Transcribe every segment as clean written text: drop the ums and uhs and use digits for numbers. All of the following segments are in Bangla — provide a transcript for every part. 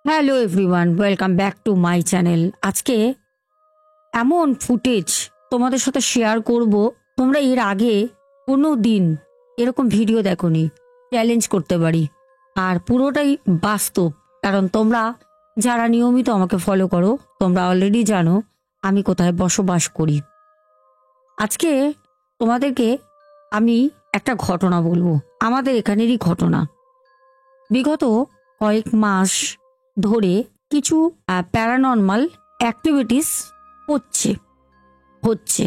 Hello everyone, welcome back to my channel. আজকে এমন ফুটেজ তোমাদের সাথে শেয়ার করব, তোমরা এর আগে কোনো দিন এরকম ভিডিও দেখোনি। চ্যালেঞ্জ করতে পারি, আর পুরোটাই বাস্তব। কারণ তোমরা যারা নিয়মিত আমাকে ফলো করো, তোমরা অলরেডি জানো আমি কোথায় বসবাস করি। আজকে তোমাদেরকে আমি একটা ঘটনা বলবো, আমাদের এখানেরই ঘটনা। বিগত কয়েক মাস ধরে কিছু প্যারানর্মাল অ্যাক্টিভিটিস হচ্ছে হচ্ছে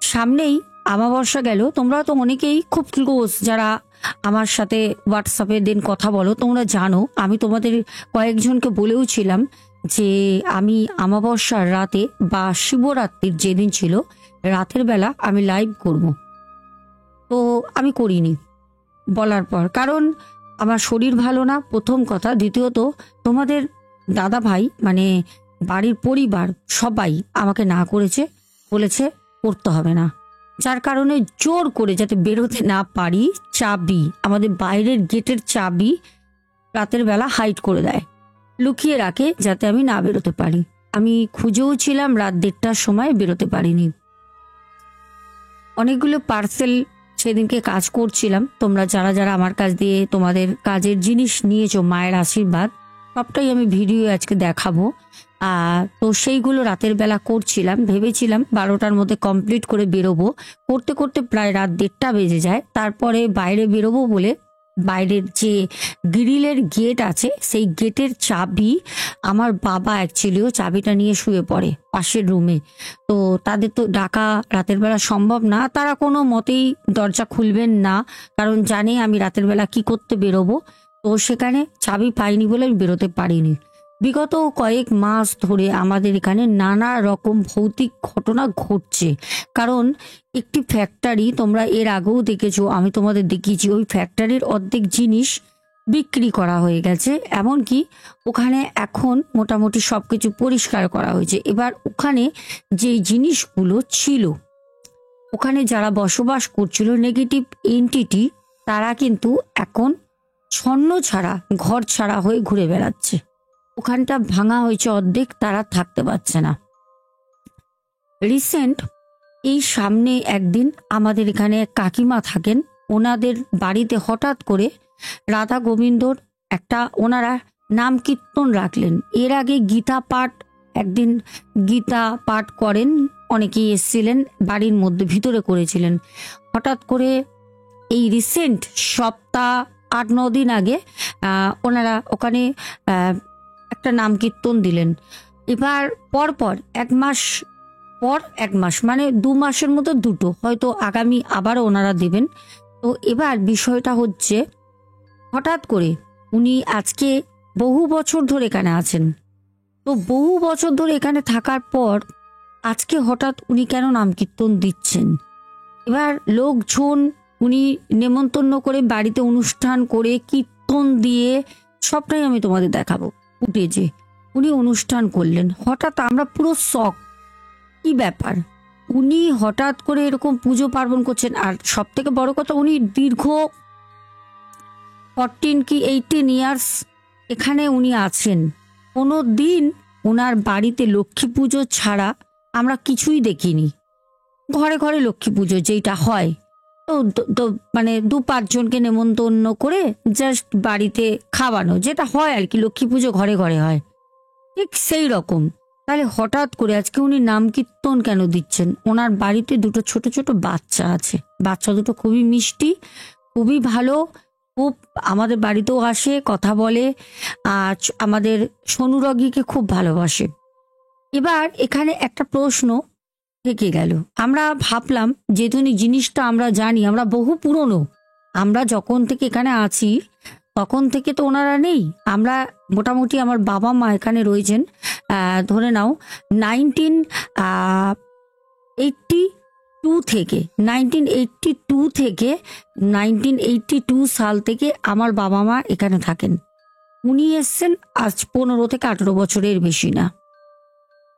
সামনেই আমাবস্যা গেল। তোমরা তো অনেকেই খুব ক্লোজ, যারা আমার সাথে হোয়াটসঅ্যাপে দিন কথা বলো, তোমরা জানো আমি তোমাদের কয়েকজনকে বলেও ছিলাম যে আমি আমাবস্যার রাতে বা শিবরাত্রির যেদিন ছিল রাতের বেলা আমি লাইভ করব। তো আমি করিনি বলার পর, কারণ আমার শরীর ভালো না, প্রথম কথা। দ্বিতীয়ত, তোমাদের দাদা ভাই মানে বাড়ির পরিবার সবাই আমাকে না করেছে, বলেছে করতে হবে না। যার কারণে জোর করে, যাতে বেরোতে না পারি, চাবি, আমাদের বাইরের গেটের চাবি রাতের বেলা হাইড করে দেয়, লুকিয়ে রাখে যাতে আমি না বেরোতে পারি। আমি খুঁজেও ছিলাম, রাত 1:30টার সময় বেরোতে পারিনি। অনেকগুলো পার্সেল সেদিনকে কাজ করছিলাম। তোমরা যারা যারা আমার কাছ দিয়ে তোমাদের কাজের জিনিস নিয়েছো, মায়ের আশীর্বাদ, সবটাই আমি ভিডিও আজকে দেখাবো। তো সেইগুলো রাতের বেলা করছিলাম, ভেবেছিলাম 12টার মধ্যে কমপ্লিট করে বেরোবো। করতে করতে প্রায় রাত 1:30 বেজে যায়। তারপরে বাইরে বেরোবো বলে বাইরের যে গ্রিলের গেট আছে, সেই গেটের চাবি আমার বাবা অ্যাকচুয়ালিও চাবিটা নিয়ে শুয়ে পড়ে পাশের রুমে। তো তাদের তো ডাকা রাতের বেলা সম্ভব না, তারা কোনো মতেই দরজা খুলবেন না, কারণ জানে আমি রাতের বেলা কি করতে বেরোবো। তো সেখানে চাবি পাইনি বলে আমি বেরোতে পারিনি। বিগত কয়েক মাস ধরে আমাদের এখানে নানা রকম ভৌতিক ঘটনা ঘটছে। কারণ একটি ফ্যাক্টরি, তোমরা এর আগেও দেখেছো, আমি তোমাদের দেখিয়েছি, ওই ফ্যাক্টরির অর্ধেক জিনিস বিক্রি করা হয়ে গেছে। এমনকি ওখানে এখন মোটামুটি সবকিছু পরিষ্কার করা হয়েছে। এবার ওখানে যে জিনিসগুলো ছিল, ওখানে যারা বসবাস করছিল নেগেটিভ এন্টিটি, তারা কিন্তু এখন ছন্ন ছাড়া, ঘর ছাড়া হয়ে ঘুরে বেড়াচ্ছে। ওখানটা ভাঙা হয়েছে অর্ধেক, তারা থাকতে পারছে না। রিসেন্ট এই সামনে একদিন আমাদের এখানে কাকিমা থাকেন, ওনাদের বাড়িতে হঠাৎ করে রাধা গোবিন্দর একটা ওনারা নাম কীর্তন রাখলেন। এর আগে গীতা পাঠ, একদিন গীতা পাঠ করেন, অনেকেই এসছিলেন, বাড়ির মধ্যে ভিতরে করেছিলেন। হঠাৎ করে এই রিসেন্ট সপ্তাহ 8-9 দিন আগে ওনারা ওখানে একটা নাম কীর্তন দিলেন। এবার পরপর 1 মাস পর 1 মাস, মানে 2 মাসের মতো দুটো, হয়তো আগামী আবারও ওনারা দেবেন। তো এবার বিষয়টা হচ্ছে, হঠাৎ করে উনি আজকে বহু বছর ধরে এখানে আছেন। তো বহু বছর ধরে এখানে থাকার পর আজকে হঠাৎ উনি কেন নাম কীর্তন দিচ্ছেন? এবার লোকজন উনি নেমন্তন্ন করে বাড়িতে অনুষ্ঠান করে কীর্তন দিয়ে সবটাই আমি তোমাদের দেখাবো ফুটেজে। উনি অনুষ্ঠান করলেন, হঠাৎ আমরা পুরো শক, কি ব্যাপার, উনি হঠাৎ করে এরকম পুজো পার্বণ করছেন। আর সব থেকে বড় কথা, উনি দীর্ঘ 14 কি 18 ইয়ার্স এখানে উনি আছেন। কোনো দিন ওনার বাড়িতে লক্ষ্মী পুজো ছাড়া আমরা কিছুই দেখিনি। ঘরে ঘরে লক্ষ্মী পুজো যেটা হয়, তো মানে 2-5 জনকে নেমন্তন্ন করে জাস্ট বাড়িতে খাওয়ানো, যেটা হয় আর কি, লক্ষ্মী পুজো ঘরে ঘরে হয়, ঠিক সেই রকম। তাহলে হঠাৎ করে আজকে উনি নাম কীর্তন কেন দিচ্ছেন? ওনার বাড়িতে দুটো ছোট ছোট বাচ্চা আছে, বাচ্চা দুটো খুবই মিষ্টি, খুবই ভালো, খুব আমাদের বাড়িতেও আসে, কথা বলে, আর আমাদের সোনুরগিকে খুব ভালোবাসে। এবার এখানে একটা প্রশ্ন থেকে গেল। আমরা ভাবলাম, যেহেতু জিনিসটা আমরা জানি, আমরা বহু পুরনো, আমরা যখন থেকে এখানে আছি তখন থেকে তো ওনারা নেই। আমরা মোটামুটি, আমার বাবা মা এখানে রয়েছেন ধরে নাও 1982 থেকে, 1982 সাল থেকে আমার বাবা মা এখানে থাকেন। উনি এসছেন আজ 15 থেকে 18 বছরের বেশি না।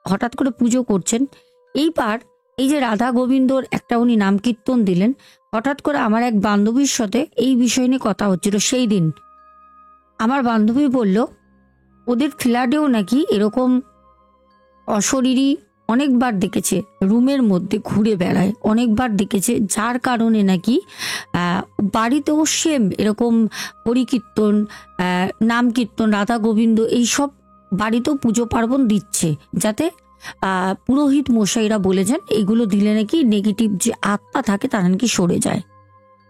হঠাৎ করে পুজো করছেন। এইবার এই যে রাধা গোবিন্দর একটা উনি নাম কীর্তন দিলেন, হঠাৎ করে আমার এক বান্ধবীর সাথে এই বিষয় নিয়ে কথা হচ্ছিল। সেই দিন আমার বান্ধবী বলল ওদের ফ্ল্যাটেও নাকি এরকম অশরীরী অনেকবার দেখেছে, রুমের মধ্যে ঘুরে বেড়ায় অনেকবার দেখেছে, যার কারণে নাকি বাড়িতেও সেম এরকম হরিকীর্তন, নাম কীর্তন, রাধা গোবিন্দ এইসব বাড়িতেও পুজো পার্বণ দিচ্ছে, যাতে পুরোহিত মশাইরা বলেছেন এগুলো দিলে নাকি নেগেটিভ যে আত্মা থাকে তারা নাকি সরে যায়।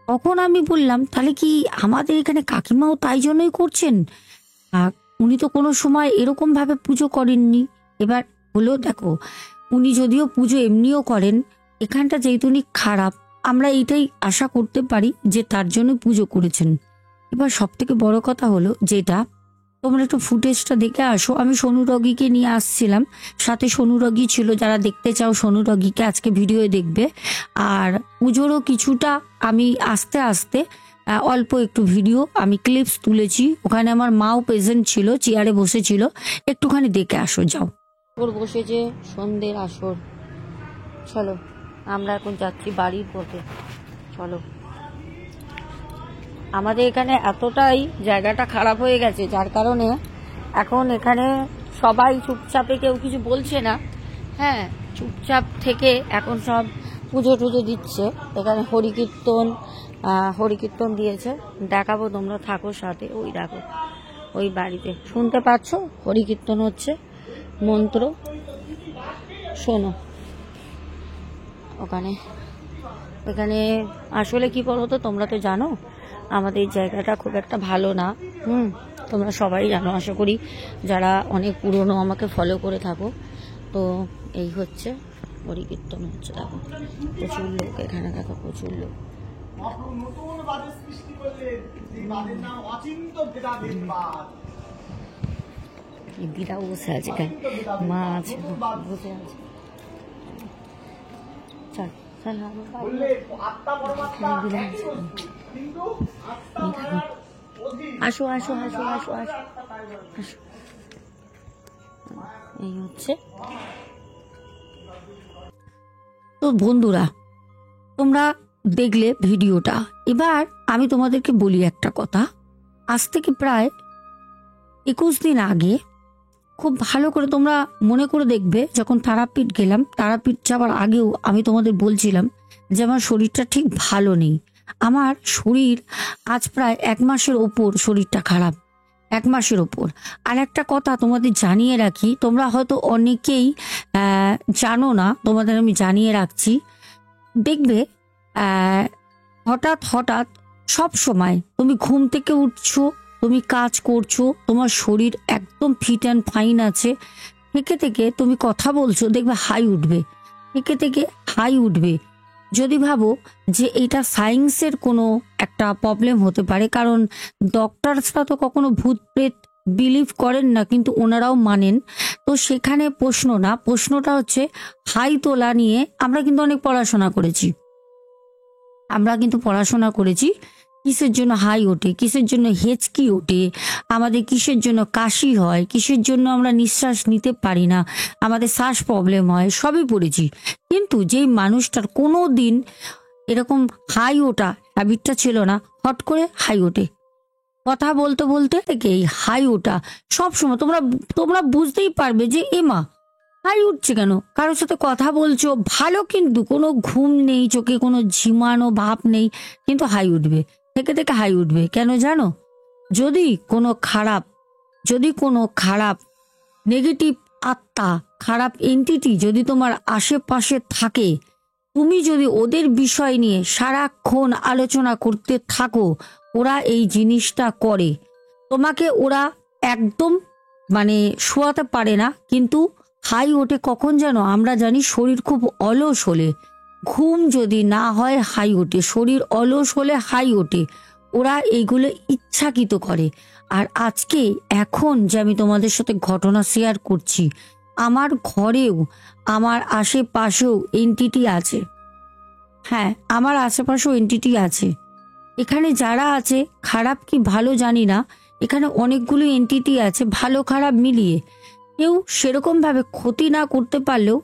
তখন আমি বললাম তাহলে কি আমাদের এখানে কাকিমাও তাই জন্যই করছেন? উনি তো কোনো সময় এরকম ভাবে পুজো করেননি। এবার হলো দেখো, উনি যদিও পুজো এমনিও করেন, এখানটা যেহেতু উনি খারাপ, আমরা এইটাই আশা করতে পারি যে তার জন্য পুজো করেছেন। এবার সব থেকে বড় কথা হলো যেটা, তোমরা একটু ফুটেজটা দেখে আসো। আমি সোনুরগীকে নিয়ে আসছিলাম, সাথে সোনুরগী ছিল, যারা দেখতে চাও সোনুরগীকে আজকে ভিডিও দেখবে। আর পুজোরও কিছুটা আমি আস্তে আস্তে অল্প একটু ভিডিও আমি ক্লিপস তুলেছি, ওখানে আমার মাও প্রেজেন্ট ছিল, চেয়ারে বসেছিল, একটুখানি দেখে আসো যাও। ওর বসেছে সন্ধ্যের আসর। চলো আমরা এখন যাচ্ছি বাড়ির পথে, চলো। আমাদের এখানে এতটাই জায়গাটা খারাপ হয়ে গেছে, যার কারণে এখন এখানে সবাই চুপচাপে, কেউ কিছু বলছে না। হ্যাঁ, চুপচাপ থেকে এখন সব পুজো টুজো দিচ্ছে। এখানে হরিকীর্তন দিয়েছে, দেখাবো, তোমরা থাকো সাথে। ওই দেখো ওই বাড়িতে শুনতে পাচ্ছ হরিকীর্তন হচ্ছে, মন্ত্র শোনো। এখানে আসলে কি বলো তো, তোমরা তো জানো আমাদের জায়গাটা খুব একটা ভালো না। তোমরা সবাই জানো, আশা করি যারা অনেক পুরনো আমাকে ফলো করে থাকো। তো এই হচ্ছে হরিকীর্তন হচ্ছে, দেখো প্রচুর লোক এখানে, দেখো প্রচুর লোক। দিদা বসে আছে, মা আছে, বসে আছে। চল চল, আসো আসো আসো আসো আসো আসো। এই হচ্ছে তো বন্ধুরা, তোমরা দেখলে ভিডিওটা। এবার আমি তোমাদেরকে বলি একটা কথা। আজ থেকে প্রায় 21 দিন আগে খুব ভালো করে তোমরা মনে করে দেখবে, যখন তারাপীঠ গেলাম, তারাপীঠ যাওয়ার আগেও আমি তোমাদের বলছিলাম যে আমার শরীরটা ঠিক ভালো নেই। আমার শরীর আজ প্রায় 1 মাসের ওপর শরীরটা খারাপ, 1 মাসের ওপর। আর একটা কথা তোমাদের জানিয়ে রাখি, তোমরা হয়তো অনেকেই জানো না, তোমাদের আমি জানিয়ে রাখছি। দেখবে হঠাৎ হঠাৎ সব সময় তুমি ঘুম থেকে উঠছো, তুমি কাজ করছো, তোমার শরীর একদম ফিট অ্যান্ড ফাইন আছে, থেকে তুমি কথা বলছো, দেখবে হাই উঠবে, থেকে হাই উঠবে। যদি ভাবো যে এটা সায়েন্সের কোনো একটা প্রবলেম হতে পারে, কারণ ডক্টরসরা তো কখনো ভূত প্রেত বিলিভ করেন না, কিন্তু ওনারাও মানেন। তো সেখানে প্রশ্ন না, প্রশ্নটা হচ্ছে হাই তোলা নিয়ে। আমরা কিন্তু অনেক পড়াশোনা করেছি, কিসের জন্য হাই ওঠে, কিসের জন্য হেঁচকি ওঠে, আমাদের কিসের জন্য কাশি হয়, কিসের জন্য আমরা নিঃশ্বাস নিতে পারি না, আমাদের শ্বাস প্রবলেম হয়, সবই পড়েছি। কিন্তু যেই মানুষটার কোনো দিন এরকম হাই ওঠা হ্যাবিটটা ছিল না, হট করে হাই ওঠে, কথা বলতে বলতে থেকে এই হাই ওঠা সবসময় তোমরা বুঝতেই পারবে যে এমা হাই উঠছে কেন। কারোর সাথে কথা বলছো ভালো, কিন্তু কোনো ঘুম নেই, চোখে কোনো ঝিমানো ভাব নেই, কিন্তু হাই উঠবে, থেকে হাই উঠবে। কেন জানো? যদি কোনো খারাপ নেগেটিভ আত্মা, খারাপ এন্টিটি যদি তোমার আশেপাশে থাকে, তুমি যদি ওদের বিষয় নিয়ে সারাক্ষণ আলোচনা করতে থাকো, ওরা এই জিনিসটা করে। তোমাকে ওরা একদম শোয়াতে পারে না, কিন্তু হাই ওঠে কখন জানো? আমরা জানি শরীর খুব অলস হলে, ঘুম যদি না হয় হাই ওঠে, শরীর অলস হলে হাই ওঠে। ওরা এইগুলো ইচ্ছাকৃত করে। আর আজকে এখন যে আমি তোমাদের সাথে ঘটনা শেয়ার করছি, আমার ঘরেও আমার আশেপাশেও এন্টিটি আছে। হ্যাঁ, আমার আশেপাশেও এন্টিটি আছে। এখানে যারা আছে, খারাপ কি ভালো জানি না, এখানে অনেকগুলো এন্টিটি আছে, ভালো খারাপ মিলিয়ে। কেউ সেরকমভাবে ক্ষতি না করতে পারলেও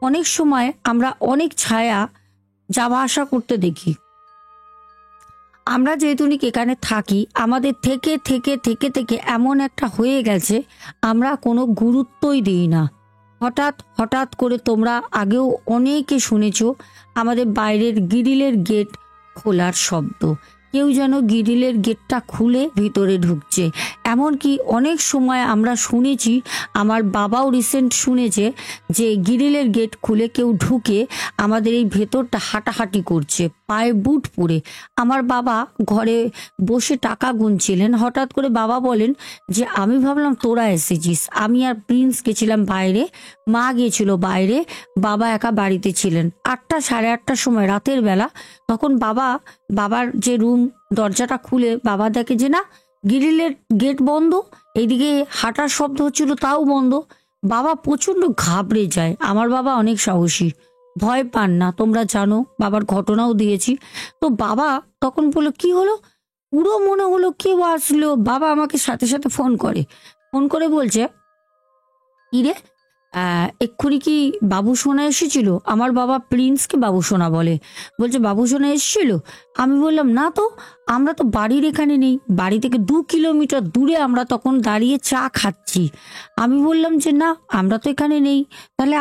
অনেক সময় আমরা অনেক ছায়া যাওয়া আসা করতে দেখি। আমরা যেহেতু এখানে থাকি, আমাদের থেকে থেকে থেকে থেকে এমন একটা হয়ে গেছে, আমরা কোনো গুরুত্বই দিই না। হঠাৎ হঠাৎ করে তোমরা আগেও অনেকে শুনেছো আমাদের বাইরের গ্রিলের গেট খোলার শব্দ, কেউ যেন গ্রিলের গেটটা খুলে ভিতরে ঢুকছে। এমনকি অনেক সময় আমরা শুনেছি, আমার বাবাও রিসেন্ট শুনেছে যে গ্রিলের গেট খুলে কেউ ঢুকে আমাদের এই ভেতরটা হাঁটাহাঁটি করছে পায়ে বুট পরে। আমার বাবা ঘরে বসে টাকা গুনছিলেন, হঠাৎ করে বাবা বলেন যে আমি ভাবলাম তোরা এসেছিস, আমি আর প্রিন্স গেছিলাম বাইরে, মা গিয়েছিল বাইরে, বাবা একা বাড়িতে ছিলেন। 8টা সাড়ে 8টার সময় রাতের বেলা, তখন বাবার যে রুম দরজাটা খুলে বাবা দেখে যে না, গ্রিলের গেট বন্ধ, এইদিকে হাঁটার শব্দ হচ্ছিল তাও বন্ধ। বাবা প্রচন্ড ঘাবড়ে যায়। আমার বাবা অনেক সাহসী, ভয় পান না, তোমরা জানো, বাবার ঘটনাও দিয়েছি। তো বাবা তখন বললো কি হলো, পুরো মনে হলো কেউ আসলো। বাবা আমাকে সাথে সাথে ফোন করে বলছে কিরে, এক্ষুনি কি বাবু সোনা এসেছিল? আমার বাবা প্রিন্সকে বাবু সোনা বলে, বলছে বাবু সোনা এসেছিল। আমি বললাম না তো, আমরা তো বাড়ির এখানে নেই, বাড়ি থেকে 2 কিলোমিটার দূরে আমরা তখন দাঁড়িয়ে চা খাচ্ছি। আমি বললাম যে না, আমরা তো এখানে নেই। তাহলে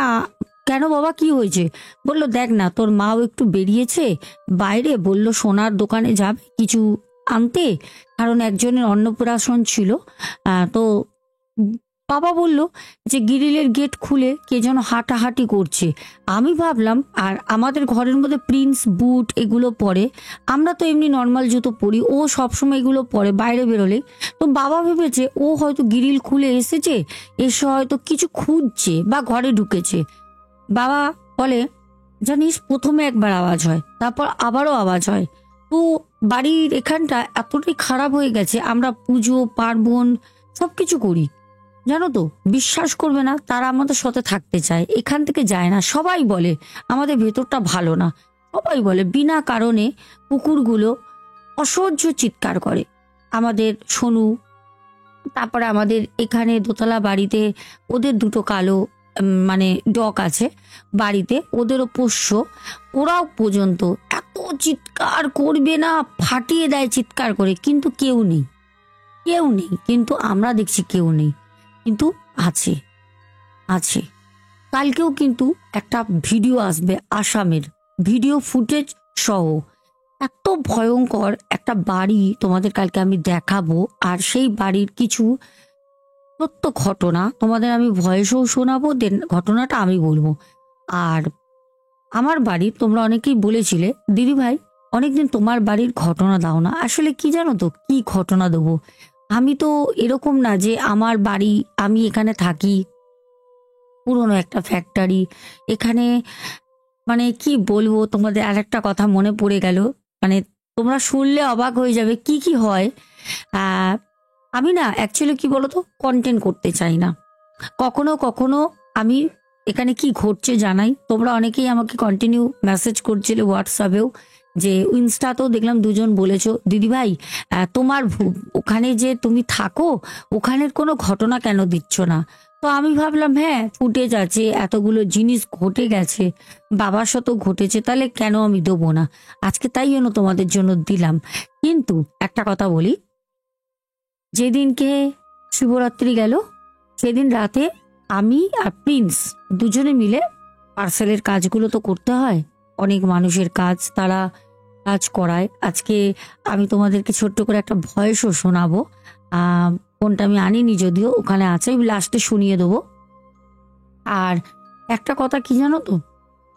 কেন বাবা, কি হয়েছে? বললো দেখ না, তোর মাও একটু বেরিয়েছে বাইরে, বলল সোনার দোকানে যাবে কিছু আনতে, কারণ একজনের অন্নপ্রাশন ছিল। তো বাবা বলল যে গ্রিলের গেট খুলে কে যেন হাঁটাহাঁটি করছে। আমি ভাবলাম, আর আমাদের ঘরের মধ্যে প্রিন্স বুট এগুলো পরে, আমরা তো এমনি নর্মাল জুতো পরি, ও সবসময় এগুলো পরে বাইরে বেরোলে। তো বাবা ভেবেছে ও হয়তো গ্রিল খুলে এসেছে, এসে হয়তো কিছু খুঁজছে বা ঘরে ঢুকেছে। বাবা বলে জানিস, প্রথমে একবার আওয়াজ হয়, তারপর আবারও আওয়াজ হয়। তো বাড়ির এখানটা এতটাই খারাপ হয়ে গেছে, আমরা পুজো পার্বণ সবকিছু করি, জানো তো, বিশ্বাস করবে না, তারা আমাদের সাথে থাকতে চায়, এখান থেকে যায় না। সবাই বলে আমাদের ভেতরটা ভালো না, সবাই বলে বিনা কারণে কুকুরগুলো অসহ্য চিৎকার করে। আমাদের সোনু, তারপরে আমাদের এখানে দোতলা বাড়িতে ওদের দুটো কালো মানে ডগ আছে বাড়িতে, ওদেরও পোষ্য, ওরাও পর্যন্ত এত চিৎকার করবে না, ফাটিয়ে দেয় চিৎকার করে, কিন্তু কেউ নেই, কেউ নেই। কিন্তু আমরা দেখছি কেউ নেই, কিন্তু আছে, আছে। কালকেও কিন্তু একটা ভিডিও আসবে আসামের, ভিডিও ফুটেজ সহ, এত ভয়ঙ্কর একটা বাড়ি তোমাদের কালকে আমি দেখাবো। আর সেই বাড়ির কিছু সত্য ঘটনা তোমাদের আমি ভয়েসও শোনাবো, দেন ঘটনাটা আমি বলবো। আর আমার বাড়ি, তোমরা অনেকেই বলেছিলে দিদি ভাই অনেকদিন তোমার বাড়ির ঘটনা দাও না, আসলে কি জানো তো, কি ঘটনা দেবো। আমি তো এরকম না যে আমার বাড়ি, আমি এখানে থাকি, পুরনো একটা ফ্যাক্টরি এখানে, মানে কি বলবো তোমাদের। আর একটা কথা মনে পড়ে গেল, মানে তোমরা শুনলে অবাক হয়ে যাবে কি কি হয়। আহ আমি না অ্যাকচুয়ালি কি বলতো, কন্টেন্ট করতে চাই না। কখনো কখনো আমি এখানে কি ঘটছে জানাই, তোমরা অনেকেই আমাকে কন্টিনিউ মেসেজ করছিলে হোয়াটসঅ্যাপেও, যে ইনস্টাতেও দেখলাম দুজন বলেছো দিদি ভাই তোমার ওখানে যে তুমি থাকো ওখানের কোনো ঘটনা কেন দিচ্ছ না। তো আমি ভাবলাম হ্যাঁ, ফুটেজ আছে, এতগুলো জিনিস ঘটে গেছে, বাবার সাথেও ঘটেছে, তাহলে কেন আমি দেবো না। আজকে তাই জন্য তোমাদের জন্য দিলাম। কিন্তু একটা কথা বলি, যেদিনকে শিবরাত্রি গেল সেদিন রাতে আমি আর প্রিন্স দুজনে মিলে পার্সেলের কাজগুলো তো করতে হয়, অনেক মানুষের কাজ, তারা কাজ করায়। আজকে আমি তোমাদেরকে ছোট্ট করে একটা ভয়েসও শোনাবো। ফোনটা আমি আনিনি, যদিও ওখানে আছে, আমি লাস্টে শুনিয়ে দেবো। আর একটা কথা কি জানো তো,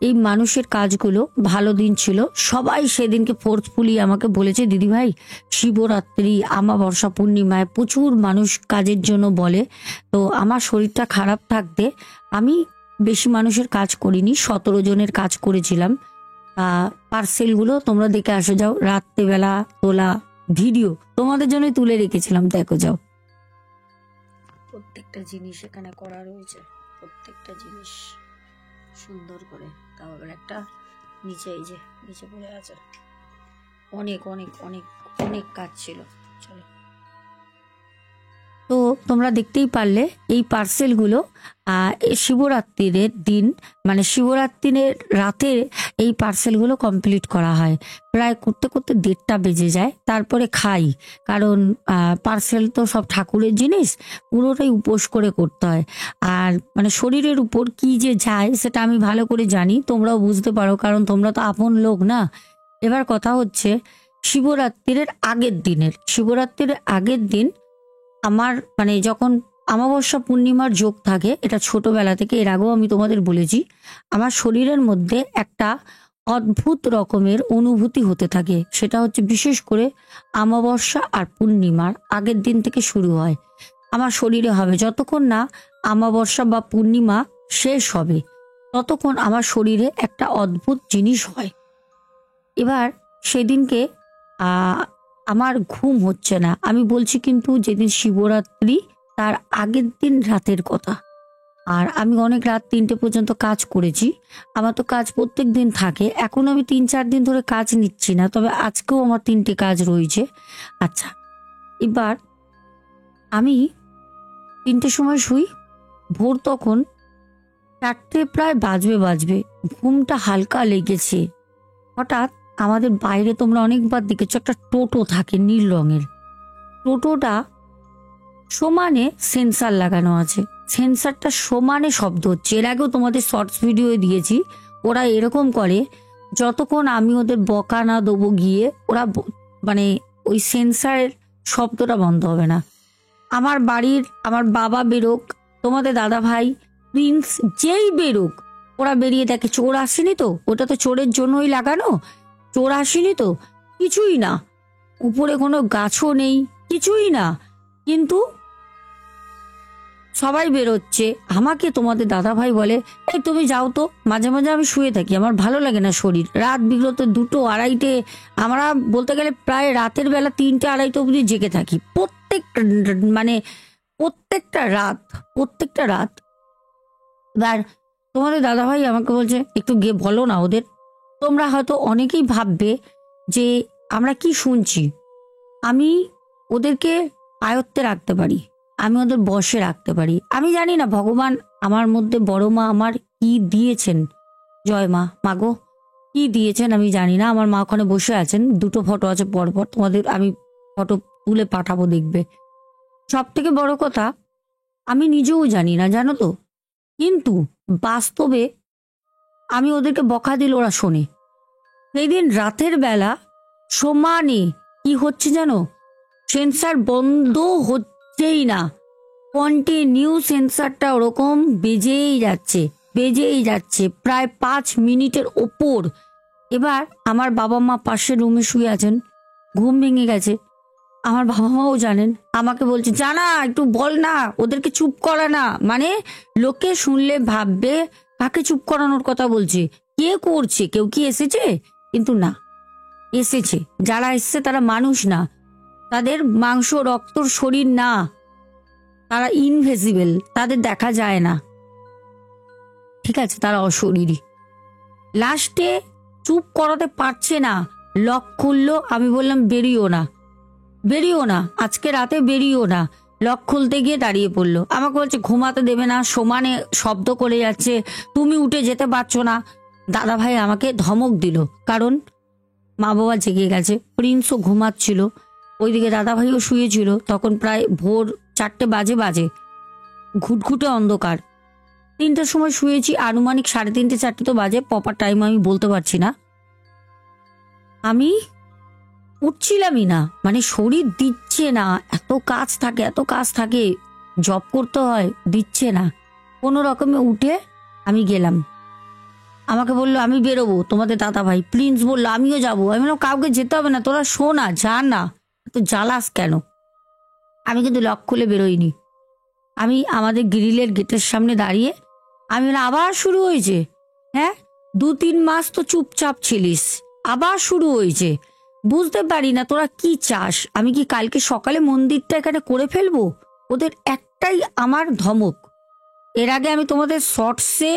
এই মানুষের কাজগুলো ভালো দিন ছিল, সবাই সেদিনকে ফোর্সফুলি আমাকে বলেছে দিদি ভাই শিবরাত্রি আমাবস্যা পূর্ণিমায় প্রচুর মানুষ কাজের জন্য বলে। তো আমার শরীরটা খারাপ থাকতে আমি বেশি মানুষের কাজ করিনি, 17 জনের কাজ করেছিলাম। পার্সেলগুলো তোমরা দেখে আসো, যাও, রাত্রেবেলা তোলা ভিডিও তোমাদের জন্যই তুলে রেখেছিলাম, দেখো যাও। প্রত্যেকটা জিনিস এখানে করা রয়েছে, প্রত্যেকটা জিনিস সুন্দর করে। তাও আবার একটা নিচে, এই যে নিচে পড়ে আছে, অনেক অনেক অনেক অনেক কাজ ছিল। চলো তো তোমরা দেখতেই পারলে এই পার্সেলগুলো শিবরাত্রির দিন, মানে শিবরাত্রির রাতে এই পার্সেলগুলো কমপ্লিট করা হয়। প্রায় করতে করতে 1:30টা বেজে যায়, তারপরে খাই। কারণ পার্সেল তো সব ঠাকুরের জিনিস, পুরোটাই উপোস করে করতে হয়। আর মানে শরীরের উপর কি যে যায় সেটা আমি ভালো করে জানি, তোমরাও বুঝতে পারো, কারণ তোমরা তো আপন লোক না। এবার কথা হচ্ছে শিবরাত্রির আগের দিন আমার মানে যখন অমাবস্যা পূর্ণিমার যোগ থাকে, এটা ছোটবেলা থেকে, এর আগেও আমি তোমাদের বলেছি, আমার শরীরের মধ্যে একটা অদ্ভুত রকমের অনুভূতি হতে থাকে। সেটা হচ্ছে বিশেষ করে অমাবস্যা আর পূর্ণিমার আগের দিন থেকে শুরু হয়। আমার শরীরে হবে যতক্ষণ না অমাবস্যা বা পূর্ণিমা শেষ হবে, ততক্ষণ আমার শরীরে একটা অদ্ভুত জিনিস হয়। এবার সেদিনকে আমার ঘুম হচ্ছে না। আমি বলছি কিন্তু যেদিন শিবরাত্রি তার আগের দিন রাতের কথা। আর আমি অনেক রাত 3টে পর্যন্ত কাজ করেছি। আমার তো কাজ প্রত্যেক দিন থাকে। এখন আমি 3-4 দিন ধরে কাজ নিচ্ছি না, তবে আজকেও আমার 3টে কাজ রয়েছে। আচ্ছা, এবার আমি 3টের সময় শুই, ভোর তখন 4টে প্রায় বাজবে। ঘুমটা হালকা লেগেছে। হঠাৎ আমাদের বাইরে তোমরা অনেকবার দেখেছো, একটা টোটো থাকে নীল রঙের। টোটোটা সমানে সেন্সার লাগানো আছে, সেন্সারটা সমানে শব্দ হচ্ছে। এর আগেও তোমাদের শর্টস ভিডিও দিয়েছি। ওরা এরকম করে, যতক্ষণ আমি ওদের বকা না দেবো গিয়ে, ওরা মানে ওই সেন্সারের শব্দটা বন্ধ হবে না। আমার বাবা বেরোক, তোমাদের দাদা ভাই, প্রিন্স, যেই বেরোক, ওরা বেরিয়ে দেখে চোর আসেনি তো, ওটা তো চোরের জন্যই লাগানো, চোর আসেনি তো, কিছুই না, উপরে কোনো গাছও নেই, কিছুই না, কিন্তু সবাই বেরোচ্ছে। আমাকে তোমাদের দাদা ভাই বলে, এই তুমি যাও তো। মাঝে মাঝে আমি শুয়ে থাকি, আমার ভালো লাগে না শরীর। রাত বিগত 2টো 2:30টে, আমরা বলতে গেলে প্রায় রাতের বেলা 3টে 2:30 অবধি জেগে থাকি মানে প্রত্যেকটা রাত। এবার তোমাদের দাদা ভাই আমাকে বলছে, একটু গিয়ে বলো না ওদের। তোমরা হয়তো অনেকেই ভাববে যে আমরা কি শুনছি। আমি ওদেরকে আয়ত্তে রাখতে পারি, আমি ওদের বশে রাখতে পারি। আমি জানি না ভগবান আমার মধ্যে, বড় মা আমার কি দিয়েছেন, জয় মা, মাগো কি দিয়েছেন আমি জানি না। আমার মা ওখানে বসে আছেন, 2টো ফটো আছে পরপর, তোমাদের আমি ফটো তুলে পাঠাবো, দেখবে। সব থেকে বড় কথা, আমি নিজেও জানি না, জানো তো, কিন্তু বাস্তবে আমি ওদেরকে বকা দিল ওরা শোনে। সেই দিন রাতের বেলা সমানে কি হচ্ছে জানো, সেন্সার বন্ধ হচ্ছেই না, কন্টিনিউ সেন্সারটা ওরকম বেজেই যাচ্ছে প্রায় 5 মিনিটের ওপর। এবার আমার বাবা মা পাশের রুমে শুয়ে আছেন, ঘুম ভেঙে গেছে। আমার বাবা মাও জানেন, আমাকে বলছে, জানা একটু বল না, ওদেরকে চুপ করা না। মানে লোকে শুনলে ভাববে কাকে চুপ করানোর কথা বলছে, কে করছে, কেউ কি এসেছে? কিন্তু না, এসেছে। যারা এসছে তারা মানুষ না, তাদের মাংস রক্তর শরীর না, তারা ইনভিজিবল, তাদের দেখা যায় না, ঠিক আছে, তারা অশরীরী। লাস্টে চুপ করাতে পারছে না, লক খুললো। আমি বললাম বেরিও না, আজকে রাতে বেরিও না। লক খুলতে গিয়ে দাঁড়িয়ে পড়লো, আমাকে বলছে ঘুমাতে দেবে না, সমানে শব্দ করে যাচ্ছে, তুমি উঠে যেতে পারছো না। দাদা ভাই আমাকে ধমক দিল, কারণ মা বাবা জেগে গেছে, প্রিন্সও ঘুমাচ্ছিল, ওইদিকে দাদা ভাইও শুয়েছিল। তখন প্রায় ভোর 4টে বাজে, ঘুটঘুটে অন্ধকার। 3টের সময় শুয়েছি, আনুমানিক 3:30 4টে তো বাজে, প্রপার টাইম আমি বলতে পারছি না। আমি উঠছিলামই না, মানে শরীর দিচ্ছে না, এত কাজ থাকে, জব করতে হয়, দিচ্ছে না। কোনো রকমে উঠে আমি গেলাম। আমাকে বললো আমি বেরোবো, তোমাদের দাদা ভাই প্রিন্স বললো আমিও যাবো। আমি বললাম কাউকে যেতে হবে না, তোরা শো না, যা না, তো জ্বালাস কেন। আমি কিন্তু লক খুলে বেরোইনি। আমি আমাদের গ্রিলের গেটের সামনে দাঁড়িয়ে, আমি বললাম আবার শুরু হয়েছে? হ্যাঁ, 2-3 মাস তো চুপচাপ ছিলিস, আবার শুরু হয়েছে। বুঝতে পারি না তোরা কি চাস। আমি কি কালকে সকালে মন্দিরটা এখানে করে ফেলবো? ওদের একটাই আমার ধমক। এর আগে আমি তোমাদের শর্টসে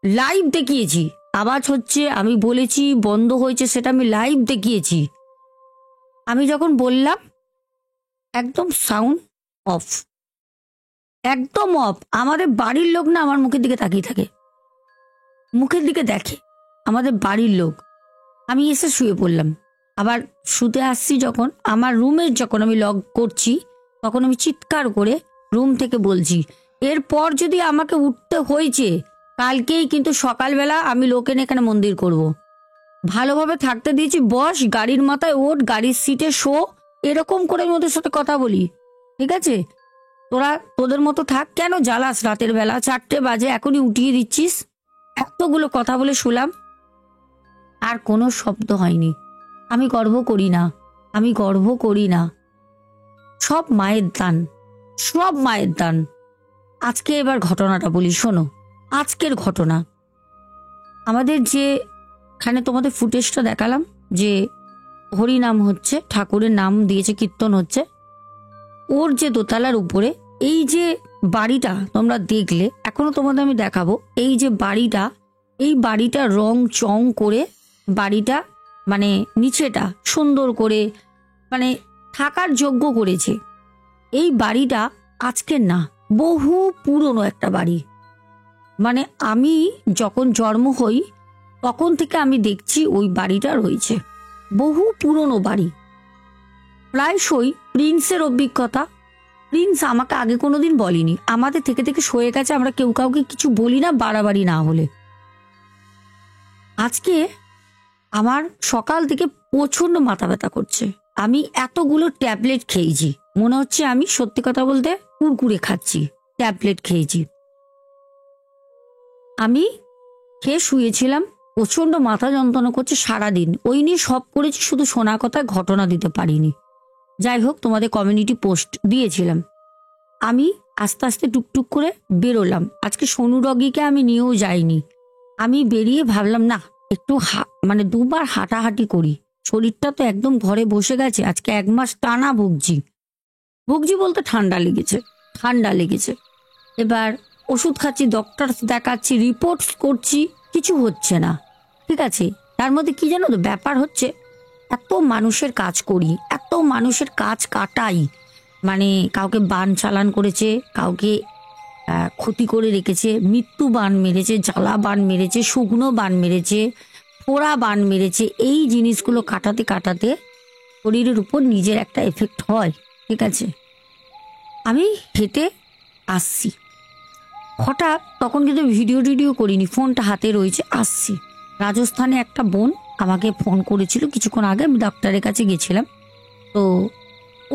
লাইভ দেখিয়েছি, আওয়াজ হচ্ছে, আমি বলেছি বন্ধ হয়েছে, সেটা আমি লাইভ দেখিয়েছি। আমি যখন বললাম একদম সাউন্ড অফ, একদম অফ। আমাদের বাড়ির লোক না আমার মুখের দিকে তাকিয়ে থাকে, মুখের দিকে দেখে আমাদের বাড়ির লোক। আমি এসে শুয়ে পড়লাম, আবার শুতে আসছি যখন আমার রুমের, যখন আমি লক করছি তখন আমি চিৎকার করে রুম থেকে বলছি, এরপর যদি আমাকে উঠতে হয়েছে কালকেই কিন্তু সকালবেলা আমি লোকের এখানে মন্দির করব। ভালোভাবে থাকতে দিয়েছি, বস, গাড়ির মাথায় ওঠ, গাড়ির সিটে শো, এরকম করে আমি ওদের সাথে কথা বলি। ঠিক আছে, তোরা তোদের মতো থাক, কেন জ্বালাস রাতের বেলা? 4টে বাজে, এখনই উঠিয়ে দিচ্ছিস। এতগুলো কথা বলে শুলাম, আর কোনো শব্দ হয়নি। আমি গর্ব করি না, আমি গর্ব করি না, সব মায়ের দান, সব মায়ের দান। আজকে এবার ঘটনাটা বলি, শোনো। আজকের ঘটনা, আমাদের যেখানে তোমাদের ফুটেজটা দেখালাম, যে হরিনাম হচ্ছে, ঠাকুরের নাম দিয়েছে, কীর্তন হচ্ছে, ওর যে দোতলার উপরে এই যে বাড়িটা তোমরা দেখলে, এখনো তোমাদের আমি দেখাবো, এই যে বাড়িটা, এই বাড়িটা রং চং করে বাড়িটা মানে নিচেটা সুন্দর করে মানে থাকার যোগ্য করেছে। এই বাড়িটা আজকের না, বহু পুরনো একটা বাড়ি। মানে আমি যখন জন্ম হই তখন থেকে আমি দেখছি ওই বাড়িটা রয়েছে, বহু পুরনো বাড়ি। প্রায়শই প্রিন্সের অভিজ্ঞতা, প্রিন্স আমাকে আগে কোনোদিন বলেনি, আমাদের থেকে থেকে সয়ে গেছে, আমরা কেউ কাউকে কিছু বলি না বাড়াবাড়ি না হলে। আজকে আমার সকাল থেকে প্রচন্ড মাথা ব্যথা করছে, আমি এতগুলো ট্যাবলেট খেয়েছি, মনে হচ্ছে আমি সত্যি কথা বলতে কুরকুরে খাচ্ছি, ট্যাবলেট খেয়েছি। আমি খেয়ে শুয়েছিলাম, প্রচন্ড মাথা যন্ত্রণা করছে সারাদিন, ওই নিয়ে সব করেছি, শুধু শোনা কথা, ঘটনা দিতে পারিনি। যাই হোক, তোমাদের কমিউনিটি পোস্ট দিয়েছিলাম। আমি আস্তে আস্তে টুকটুক করে বেরোলাম। আজকে সোনু ডগিকে আমি নিয়েও যাইনি। আমি বেরিয়ে ভাবলাম না, একটু মানে 2বার হাঁটাহাঁটি করি, শরীরটা তো একদম ঘরে বসে গেছে। আজকে 1 মাস টানা ভুগছি, ভুগছি বলতে ঠান্ডা লেগেছে, ঠান্ডা লেগেছে। এবার ওষুধ খাচ্ছি, ডক্টর দেখাচ্ছি, রিপোর্টস করছি, কিছু হচ্ছে না। ঠিক আছে, তার মধ্যে কি জানো তো ব্যাপার হচ্ছে, এত মানুষের কাজ করি, এত মানুষের কাজ কাটাই, মানে কাউকে বান চালান করেছে, কাউকে ক্ষতি করে রেখেছে, মৃত্যু বান মেরেছে, জ্বালা বান মেরেছে, শুকনো বান মেরেছে, পোড়া বান মেরেছে। এই জিনিসগুলো কাটাতে কাটাতে শরীরের উপর নিজের একটা এফেক্ট হয়। ঠিক আছে, আমি হেঁটে আসছি, হঠাৎ তখন কিন্তু ভিডিও টিডিও করিনি, ফোনটা হাতে রয়েছে, আসছি। রাজস্থানে একটা বোন আমাকে ফোন করেছিল কিছুক্ষণ আগে, আমি ডাক্তারের কাছে গেছিলাম, তো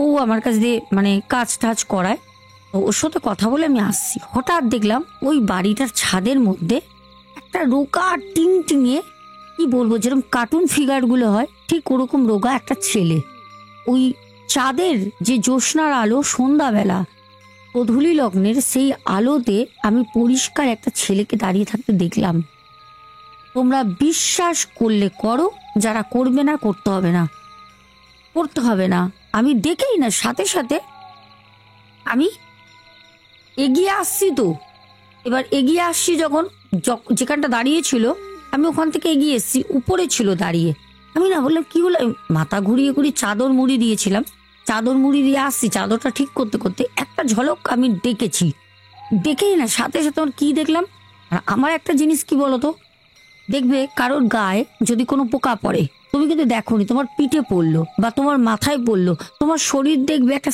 ও আমার কাছে দিয়ে মানে কাজ টাজ করায়, তো ওর সাথে কথা বলে আমি আসছি। হঠাৎ দেখলাম ওই বাড়িটার ছাদের মধ্যে একটা রোগা টিংটিঙে, কি বলবো, যেরকম কার্টুন ফিগারগুলো হয় ঠিক ওরকম রোগা একটা ছেলে, ওই চাঁদের যে জ্যোৎস্নার আলো সন্ধ্যাবেলা গোধূলি লগ্নের সেই আলোতে আমি পরিষ্কার একটা ছেলেকে দাঁড়িয়ে থাকতে দেখলাম। তোমরা বিশ্বাস করলে করো, যারা করবে না করতে হবে না, করতে হবে না। আমি দেখেই না, সাথে সাথে আমি এগিয়ে আসছি। তো এবার এগিয়ে আসছি যখন, যেখানটা দাঁড়িয়ে ছিল আমি ওখান থেকে এগিয়ে এসছি, উপরে ছিল দাঁড়িয়ে। আমি না বললাম কি হলো, মাথা ঘুরিয়ে ঘুরিয়ে চাদর মুড়ি দিয়েছিলাম, চাদর মুড়ি দিয়ে আসছি, চাদরটা ঠিক করতে করতে একটা ঝলক আমি দেখেছি। দেখেই না সাথে সাথে আমার কি দেখলাম, আর আমার একটা জিনিস কি বলতো, দেখবে কারোর গায়ে যদি কোনো পোকা পড়ে, তুমি কিন্তু দেখোনি, তোমার পিঠে পড়লো বা তোমার মাথায় পড়লো, তোমার শরীর দেখবে একটা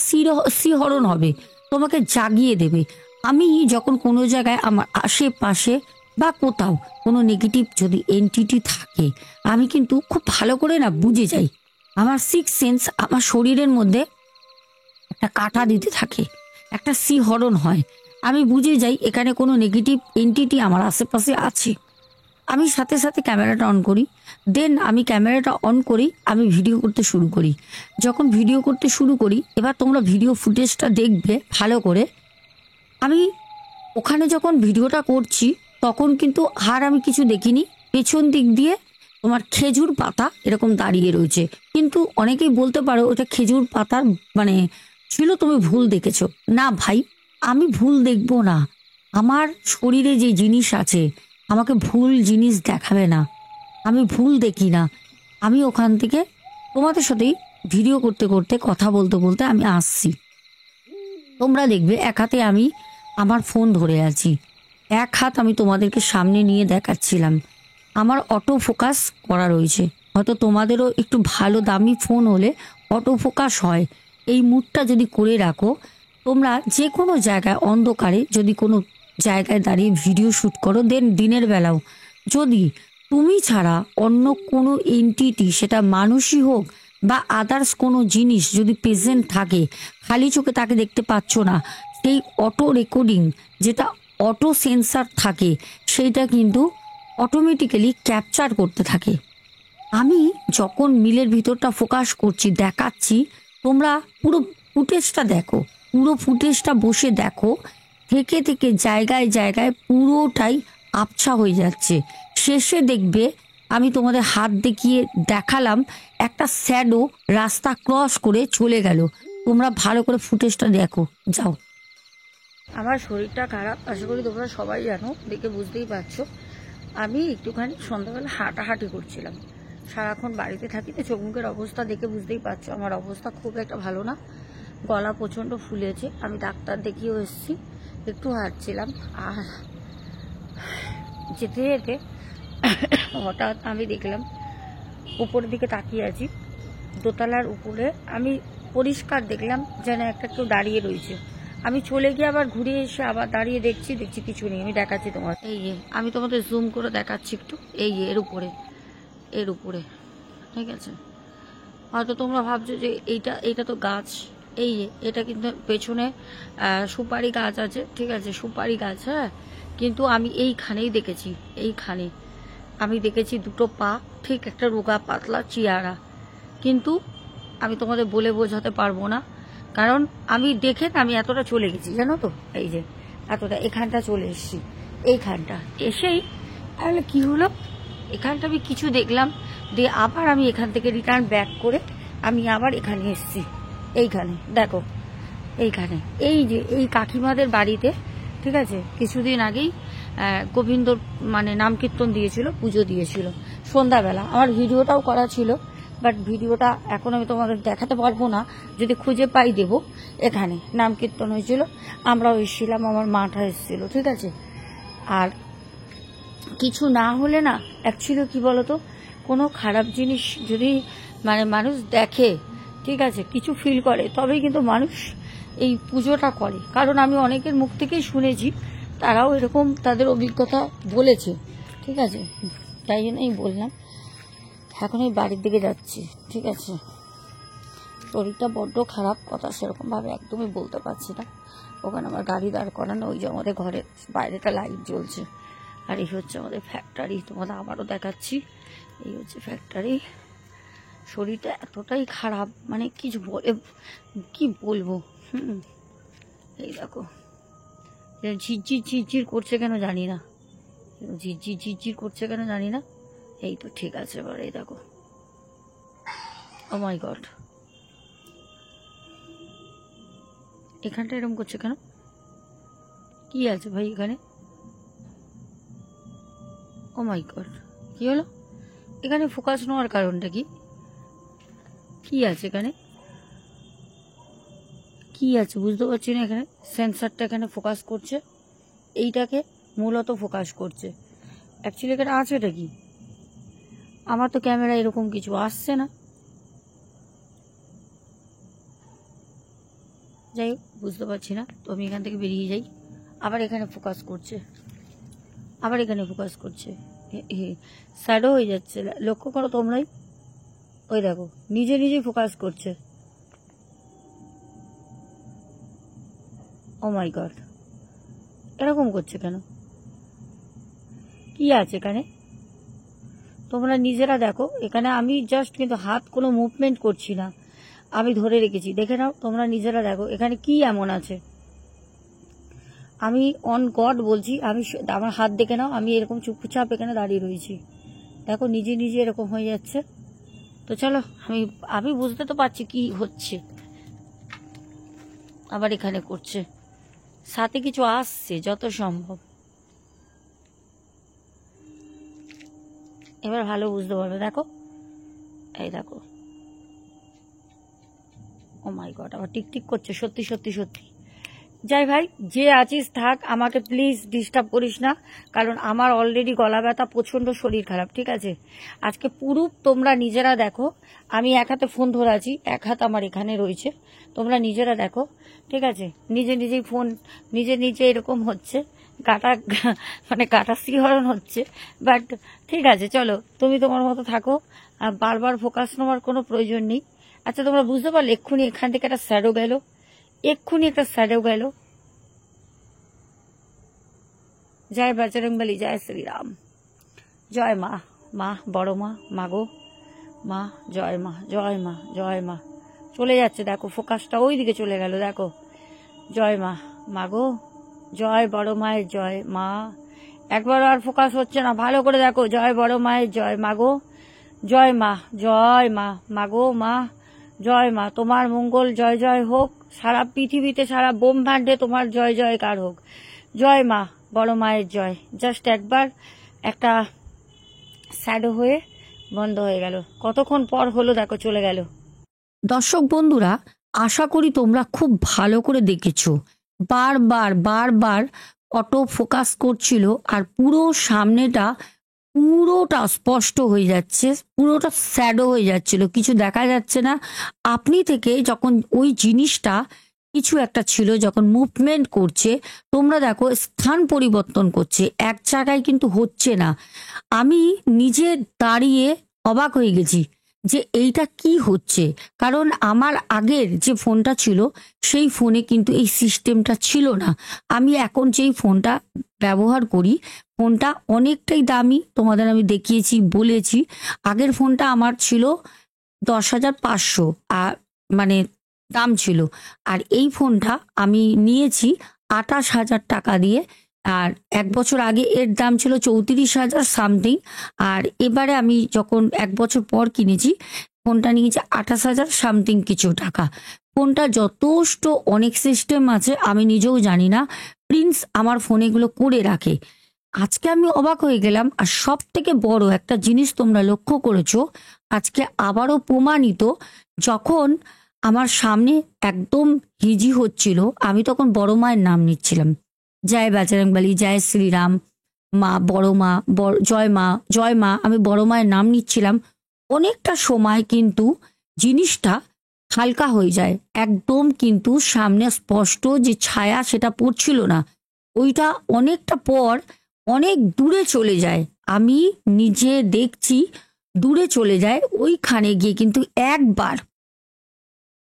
শিহরণ হবে, তোমাকে জাগিয়ে দেবে। আমি যখন কোনো জায়গায় আমার আশেপাশে বা কোথাও কোনো নেগেটিভ যদি এন্টিটি থাকে, আমি কিন্তু খুব ভালো করে না বুঝে যাই, আমার 6 সেন্স আমার শরীরের মধ্যে একটা কাঁটা দিতে থাকে, একটা শিহরণ হয়, আমি বুঝে যাই এখানে কোনো নেগেটিভ এন্টিটি আমার আশেপাশে আছে। আমি সাথে সাথে ক্যামেরাটা অন করি, দেন আমি ক্যামেরাটা অন করি, আমি ভিডিও করতে শুরু করি। যখন ভিডিও করতে শুরু করি, এবার তোমরা ভিডিও ফুটেজটা দেখবে ভালো করে। আমি ওখানে যখন ভিডিওটা করছি তখন কিন্তু আর আমি কিছু দেখিনি, পেছন দিক দিয়ে তোমার খেজুর পাতা এরকম দাঁড়িয়ে রয়েছে, কিন্তু অনেকেই বলতে পারো ওটা খেজুর পাতার মানে ছিল, তুমি ভুল দেখেছো। না ভাই, আমি ভুল দেখবো না, আমার শরীরে যে জিনিস আছে আমাকে ভুল জিনিস দেখাবে না, আমি ভুল দেখি না। আমি ওখান থেকে তোমাদের সাথেই ভিডিও করতে করতে কথা বলতে বলতে আমি আসছি। তোমরা দেখবে এক হাতে আমি আমার ফোন ধরে আছি, এক হাত আমি তোমাদেরকে সামনে নিয়ে দেখাচ্ছিলাম, আমার অটো ফোকাস করা রয়েছে। হয়তো তোমাদেরও একটু ভালো দামি ফোন হলে অটো ফোকাস হয়। এই মুডটা যদি করে রাখো, তোমরা যে কোনো জায়গায় অন্ধকারে যদি কোনো জায়গায় দাঁড়িয়ে ভিডিও শ্যুট করো, দেন দিনের বেলাও যদি তুমি ছাড়া অন্য কোনো এন্টিটি, সেটা মানুষই হোক বা আদার্স কোনো জিনিস যদি প্রেজেন্ট থাকে, খালি চোখে তাকে দেখতে পাচ্ছ না, সেই অটো রেকর্ডিং, যেটা অটো সেন্সার থাকে, সেইটা কিন্তু অটোমেটিক্যালি ক্যাপচার করতে থাকে। আমি যখন মিলের ভিতরটা ফোকাস করছি, দেখাচ্ছি, তোমরা পুরো ফুটেজটা দেখো, পুরো ফুটেজটা বসে দেখো, থেকে থেকে জায়গায় জায়গায় পুরোটাই আবছা হয়ে যাচ্ছে। শেষে দেখবে আমি তোমাদের হাত দেখিয়ে দেখালাম একটা শ্যাডো রাস্তা ক্রস করে চলে গেল। তোমরা ভালো করে ফুটেজটা দেখো, যাও। আমার শরীরটা খারাপ, আশা করি তোমরা সবাই জানো, দেখে বুঝতেই পারছো। আমি একটুখানি সন্ধ্যাবেলা হাঁটাহাঁটি করছিলাম, সারাক্ষণ বাড়িতে থাকি তো চোখ মুখের অবস্থা দেখে বুঝতেই পারছো আমার অবস্থা খুব একটা ভালো না, গলা প্রচণ্ড ফুলেছে। আমি ডাক্তার দেখিয়েও এসেছি, একটু হাঁটছিলাম, আর যেতে যেতে হঠাৎ আমি দেখলাম উপরের দিকে তাকিয়ে আছি, দোতলার উপরে আমি পরিষ্কার দেখলাম যেন একটা কেউ দাঁড়িয়ে রয়েছে। আমি চলে গিয়ে আবার ঘুরে এসে আবার দাঁড়িয়ে দেখছি কিছু নেই। আমি দেখাচ্ছি তোমার, এই যে আমি তোমাদের জুম করে দেখাচ্ছি একটু, এই যে এর উপরে, ঠিক আছে। হয়তো তোমরা ভাবছো যে এইটা তো গাছ, এই যে এটা কিন্তু পেছনে সুপারি গাছ আছে, ঠিক আছে, সুপারি গাছ, হ্যাঁ। কিন্তু আমি এইখানেই দেখেছি, এইখানে আমি দেখেছি দুটো পা, ঠিক একটা রোগা পাতলা চেয়ারা, কিন্তু আমি তোমাদের বলে বোঝাতে পারবো না, কারণ আমি দেখে আমি এতটা চলে গেছি, জানো তো, এই যে এতটা এখানটা চলে এসেছি, এইখানটা এসেই তাহলে কি হলো, এখানটা আমি কিছু দেখলাম, দিয়ে আবার আমি এখান থেকে রিটার্ন ব্যাক করে আমি আবার এখানে এসেছি, এইখানে দেখো, এইখানে এই যে এই কাকিমাদের বাড়িতে, ঠিক আছে, কিছুদিন আগেই গোবিন্দর মানে নাম কীর্তন দিয়েছিল, পুজো দিয়েছিল সন্ধ্যাবেলা। আমার ভিডিওটাও করা ছিল, বাট ভিডিওটা এখন আমি তোমাদের দেখাতে পারবো না, যদি খুঁজে পাই দেবো। এখানে নাম কীর্তন হয়েছিল, আমরাও এসেছিলাম, আমার মাটা এসেছিল, ঠিক আছে। আর কিছু না হলে না, অ্যাকচুয়ালি কি বলতো, কোনো খারাপ জিনিস যদি মানে মানুষ দেখে, ঠিক আছে, কিছু ফিল করে, তবেই কিন্তু মানুষ এই পুজোটা করে। কারণ আমি অনেকের মুখ থেকেই শুনেছি, তারাও এরকম তাদের অভিজ্ঞতা বলেছে, ঠিক আছে, তাই জন্যই বললাম। এখন এই বাড়ির দিকে যাচ্ছি, ঠিক আছে, শরীরটা বড্ড খারাপ, কথা সেরকমভাবে একদমই বলতে পারছি না। ওখানে আমার গাড়ি দাঁড় করানো, ওই যে আমাদের ঘরের বাইরেটা লাইট জ্বলছে, আর এই হচ্ছে আমাদের ফ্যাক্টরি, তোমাদের আবারও দেখাচ্ছি, এই হচ্ছে ফ্যাক্টরি। শরীরটা এতটাই খারাপ, মানে কিছু কি বলবো, এই দেখো ঝিরঝির করছে কেন জানি না, ঝিরঝির করছে কেন জানি না। এই তো ঠিক আছে, এবার এই দেখো, ও মাই গড, এখানটা এরকম করছে কেন, কি আছে ভাই এখানে, ও মাই গড, কি হলো এখানে, ফোকাস নেওয়ার কারণটা কি আছে এখানে, কি আছে বুঝতে পারছি না। এখানে সেন্সারটা এখানে ফোকাস করছে, এইটাকে মূলত ফোকাস করছে, অ্যাকচুয়ালি এখানে আছে এটা কি, আমার তো ক্যামেরা এরকম কিছু আসছে না, যাই হোক বুঝতে পারছি না। তো আমি এখান থেকে বেরিয়ে যাই, আবার এখানে ফোকাস করছে, আবার এখানে ফোকাস করছে, শ্যাডো হয়ে যাচ্ছে, লক্ষ্য করো তোমরাই, ওই দেখো নিজেই ফোকাস করছে, ও মাই গড, এরকম করছে কেন, কি আছে এখানে, তোমরা নিজেরা দেখো। এখানে আমি জাস্ট কিন্তু হাত কোনো মুভমেন্ট করছি না, আমি ধরে রেখেছি, দেখে নাও তোমরা নিজেরা দেখো এখানে কি এমন আছে। আমি অন গড বলছি, আমার হাত দেখে নাও, আমি এরকম চুপচাপ এখানে দাঁড়িয়ে রয়েছি, দেখো নিজে এরকম হয়ে যাচ্ছে। তো চলো, আমি বুঝতে তো পারছি কি হচ্ছে, আবার এখানে করছে, সাথে কিছু আসছে যত সম্ভব, এবার ভালো বুঝতে পারবে, দেখো এই দেখো, ও মাই গড, আবার টিকটিক করছে, সত্যি যাই ভাই, যে আছিস থাক, আমাকে প্লিজ ডিস্টার্ব করিস না, কারণ আমার অলরেডি গলা ব্যথা, প্রচণ্ড শরীর খারাপ, ঠিক আছে? আজকে পুরো তোমরা নিজেরা দেখো, আমি এক হাতে ফোন ধরে আছি, এক হাত আমার এখানে রয়েছে, তোমরা নিজেরা দেখো, ঠিক আছে? নিজে নিজেই ফোন নিজে নিজে এরকম হচ্ছে, কাটা মানে কাটা শিহরণ হচ্ছে, বাট ঠিক আছে, চলো তুমি তোমার মতো থাকো, বারবার ফোকাস নেওয়ার কোনো প্রয়োজন নেই। আচ্ছা, তোমরা বুঝতে পারলে এক্ষুনি এখান থেকে একটা স্যাডো গেল, এক্ষুনি একটা স্যাডো গেল। জয় বজরংবলী, জয় শ্রীরাম, জয় মা, মা বড় মা, মাগো মা, জয় মা, জয় মা, জয় মা। চলে যাচ্ছে দেখো, ফোকাসটা ওই দিকে চলে গেল, দেখো। জয় মা, মাগো, জয় বড় মায়ের জয় মা। একবার আর ফোকাস হচ্ছে না, ভালো করে দেখো। জয় বড় মায়ের জয়, মাগো জয় মা, জয় মা, মাগো মা, জয় মা। তোমার মঙ্গল জয় জয় হোক, সারা পৃথিবীতে, সারা ব্রহ্মাণ্ডে তোমার জয় জয়কার হোক। জয় মা, বড় মায়ের জয়। জাস্ট একবার একটা স্যাডো হয়ে বন্ধ হয়ে গেল, কতক্ষণ পর হলো দেখো, চলে গেল। দর্শক বন্ধুরা, আশা করি তোমরা খুব ভালো করে দেখেছো। বারবার বারবার অটো ফোকাস করছিল, আর পুরো সামনেটা পুরোটা স্পষ্ট হয়ে যাচ্ছে, পুরোটা শ্যাডো হয়ে যাচ্ছিল, কিছু দেখা যাচ্ছে না। আপনি থেকে যখন ওই জিনিসটা কিছু একটা ছিল, যখন মুভমেন্ট করছে, তোমরা দেখো স্থান পরিবর্তন করছে, এক জায়গায় কিন্তু হচ্ছে না। আমি নিজে দাঁড়িয়ে অবাক হয়ে গেছি যে এইটা কি হচ্ছে, কারণ আমার আগের যে ফোনটা ছিল সেই ফোনে কিন্তু এই সিস্টেমটা ছিল না। আমি এখন যেই ফোনটা ব্যবহার করি, ফোনটা অনেকটাই দামি, তোমাদের আমি দেখিয়েছি, বলেছি। আগের ফোনটা আমার ছিল 10,500, আর মানে দাম ছিল, আর এই ফোনটা আমি নিয়েছি 28,000 টাকা দিয়ে। আর 1 বছর আগে এর দাম ছিল 34,000 সামথিং, আর এবারে আমি যখন 1 বছর পর কিনেছি, ফোনটা নিয়েছি 28,000 সামথিং কিছু টাকা। ফোনটা যথেষ্ট অনেক সিস্টেম আছে, আমি নিজেও জানি না, প্রিন্স আমার ফোনে এগুলো করে রাখে। আজকে আমি অবাক হয়ে গেলাম। আর সব থেকে বড় একটা জিনিস তোমরা লক্ষ্য করেছো, আজকে আবারও প্রমাণিত, যখন আমার সামনে একদম হিজি হচ্ছিল, আমি তখন বড় মায়ের নাম নিচ্ছিলাম, জয় বজরংবলী, জয় শ্রীরাম, মা বড় মা, জয় মা, জয় মা, আমি বড় মায়ের নাম নিচ্ছিলাম। অনেকটা সময় কিন্তু জিনিসটা হালকা হয়ে যায়, একদম কিন্তু সামনে স্পষ্ট যে ছায়া সেটা পড়ছিল না, ওইটা অনেকটা পর অনেক দূরে চলে যায়। আমি নিজে দেখছি দূরে চলে যায়, ওইখানে গিয়ে কিন্তু একবার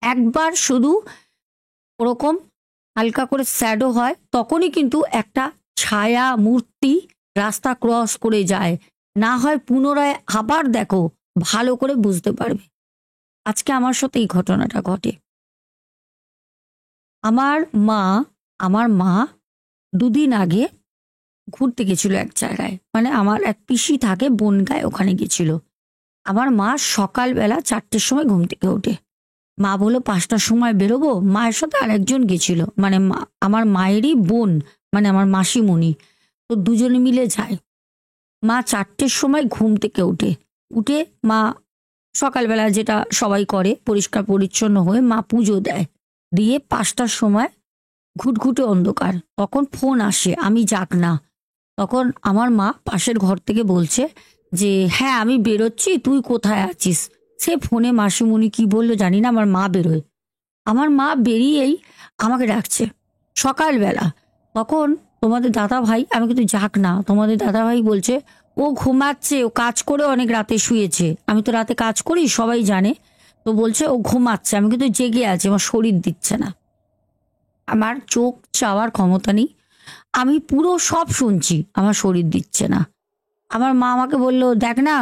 একবার শুধু ওরকম হালকা করে শ্যাডো হয়, তখনই কিন্তু একটা ছায়া মূর্তি রাস্তা ক্রস করে যায়। না হয় পুনরায় আবার দেখো, ভালো করে বুঝতে পারবে। আজকে আমার সাথে এই ঘটনাটা ঘটে। আমার মা আমার মা 2 দিন আগে ঘুরতে গেছিল এক জায়গায়, মানে আমার এক পিসি থাকে বনগায়, ওখানে গেছিল। আমার মা সকালবেলা 4টের সময় ঘুম থেকে ওঠে। মা বললো 5টার সময় বেরোবো, মায়ের সাথে আরেকজন গেছিল, মানে আমার মায়েরই বোন, মানে আমার মাসিমণি, তো দুজনে মিলে যায়। মা 4টের সময় ঘুম থেকে উঠে উঠে মা সকালবেলা যেটা সবাই করে, পরিষ্কার পরিচ্ছন্ন হয়ে মা পুজো দেয়, দিয়ে 5টার সময় ঘুটঘুটে অন্ধকার, তখন ফোন আসে, আমি যাক না। তখন আমার মা পাশের ঘর থেকে বলছে যে হ্যাঁ আমি বেরোচ্ছি, তুই কোথায় আছিস। সে ফোনে মাসিমণি কি বললো জানি না, আমার মা বেরোয়। আমার মা বেরিয়েই আমাকে ডাকছে সকালবেলা। তখন তোমাদের দাদা ভাই, আমি কিন্তু যাক না, তোমাদের দাদা ভাই বলছে ও ঘুমাচ্ছে, ও কাজ করে অনেক রাতে শুয়েছে। আমি তো রাতে কাজ করি, সবাই জানে, তো বলছে ও ঘুমাচ্ছে, আমি কিন্তু জেগে আছি, আমার শরীর দিচ্ছে না। আমার চোখ চাওয়ার ক্ষমতা নেই, আমি পুরো সব শুনছি, আমার শরীর দিচ্ছে না। আমার মা আমাকে বলল দেখ না,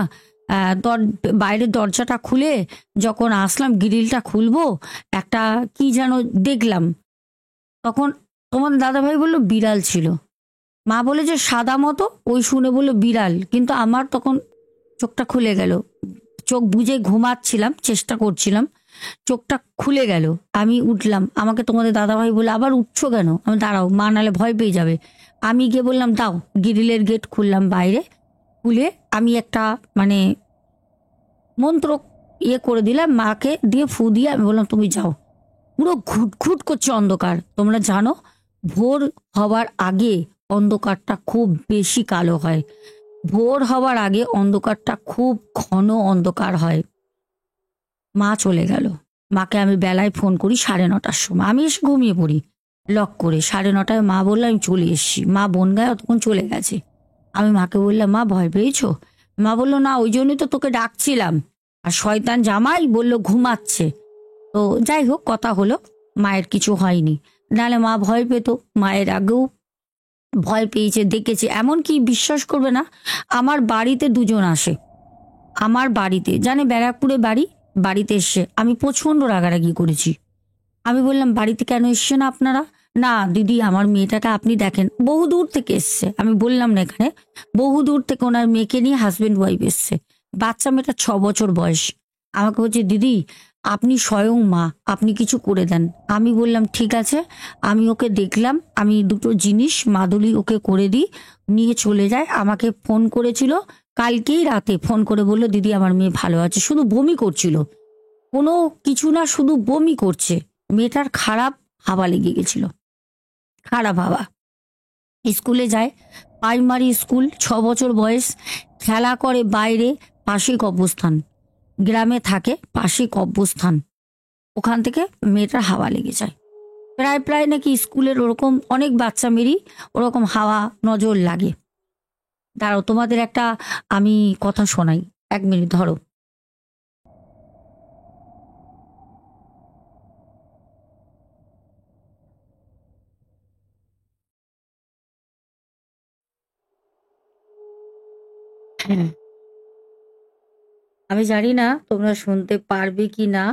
বাইরের দরজাটা খুলে যখন আসলাম, গ্রিলটা খুলবো, একটা কি যেন দেখলাম। তখন তোমার দাদাভাই বলল বিড়াল ছিল। মা বলে যে সাদা মতো, ওই শুনে বললো বিড়াল, কিন্তু আমার তখন চোখটা খুলে গেল। চোখ বুজে ঘুমাচ্ছিলাম, চেষ্টা করছিলাম, চোখটা খুলে গেল। আমি উঠলাম, আমাকে তোমাদের দাদাভাই বলে আবার উঠছো কেন, আমি দাঁড়াও, মা নালে ভয় পেয়ে যাবে। আমি গিয়ে বললাম দাও, গ্রিলের গেট খুললাম, বাইরে খুলে আমি একটা মানে মন্ত্র করে দিলাম মাকে, দিয়ে ফু দিয়ে আমি বললাম তুমি যাও। পুরো ঘুট ঘুট করছে অন্ধকার, তোমরা জানো ভোর হওয়ার আগে অন্ধকারটা খুব বেশি কালো হয়, ভোর হওয়ার আগে অন্ধকারটা খুব ঘন অন্ধকার হয়। মা চলে গেল। মাকে আমি বেলায় ফোন করি 9:30টার সময়, আমি এসে ঘুমিয়ে পড়ি লক করে। 9:30টায় মা বললো আমি চলে এসেছি। মা বনগায় অতক্ষণ চলে গেছে। আমি মাকে বললাম মা ভয় পেয়েছো? মা বললো না, ওই জন্যই তো তোকে ডাকছিলাম। আর শয়তান জামাই বললো ঘুমাচ্ছে। তো যাই হোক, কথা হলো, মায়ের কিছু হয়নি। নাহলে মা ভয় পেত, মায়ের আগেও ভয় পেয়েছে, দেখেছে। এমনকি বিশ্বাস করবে না, আমার বাড়িতে দুজন আসে, আমার বাড়িতে, জানে ব্যারাকপুরে বাড়ি, বাড়িতে এসছে। আমি প্রচণ্ড রাগারাগি করেছি। আমি বললাম বাড়িতে কেন এসছেন আপনারা? না দিদি, আমার মেয়েটাকে আপনি দেখেন, বহু দূর থেকে এসছে। আমি বললাম না এখানে, বহু দূর থেকে ওনার মেয়েকে নিয়ে হাজবেন্ড ওয়াইফ এসছে। বাচ্চা মেয়েটা 6 বছর বয়স। আমাকে বলছে দিদি আপনি স্বয়ং মা, আপনি কিছু করে দেন। আমি বললাম ঠিক আছে। আমি ওকে দেখলাম, আমি দুটো জিনিস মাদুলি ওকে করে দিই, নিয়ে চলে যায়। আমাকে ফোন করেছিল কালকেই রাতে, ফোন করে বললো দিদি আমার মেয়ে ভালো আছে, শুধু বমি করছিল, কোনো কিছু না, শুধু বমি করছে। মেয়েটার খারাপ হাওয়া লেগে গেছিল, খারাপ হাওয়া। স্কুলে যায়, প্রাইমারি স্কুল, 6 বছর বয়স, খেলা করে বাইরে, পাশে কবরস্থান, গ্রামে থাকে, পাশে কবরস্থান। ওখান থেকে মেয়েটার হাওয়া লেগে যায়। প্রায় প্রায় নাকি স্কুলের ওরকম অনেক বাচ্চা মেয়েরই ওরকম হাওয়া নজর লাগে। দাঁড়াও, তোমাদের একটা আমি কথা শোনাই, 1 মিনিট ধরো। হ্যাঁ, আমি জানি না তোমরা শুনতে পারবে কি না,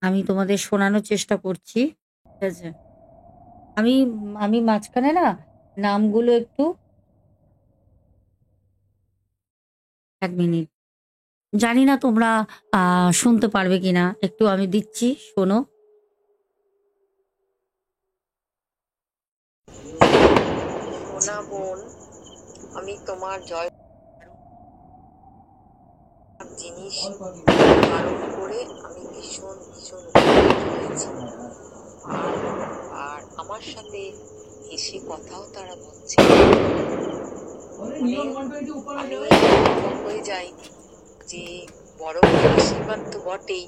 আমি তোমাদের শোনানোর চেষ্টা করছি। ঠিক আছে, আমি আমি মাঝখানে না নামগুলো একটু, 1 মিনিট, জানি না তোমরা শুনতে পারবে কিনা, একটু আমি দিচ্ছি, শোনো। সোনা বোন, আমি তোমার জয় জিনিস ধারণ করে আমি ভীষণ ভীষণ উপকৃত হয়েছি। আর আর আমার সাথে এসে কথাও তারা বলছে। আমি অবাক হয়ে যাই যে বড় বড় আশীর্বাদ তো বটেই,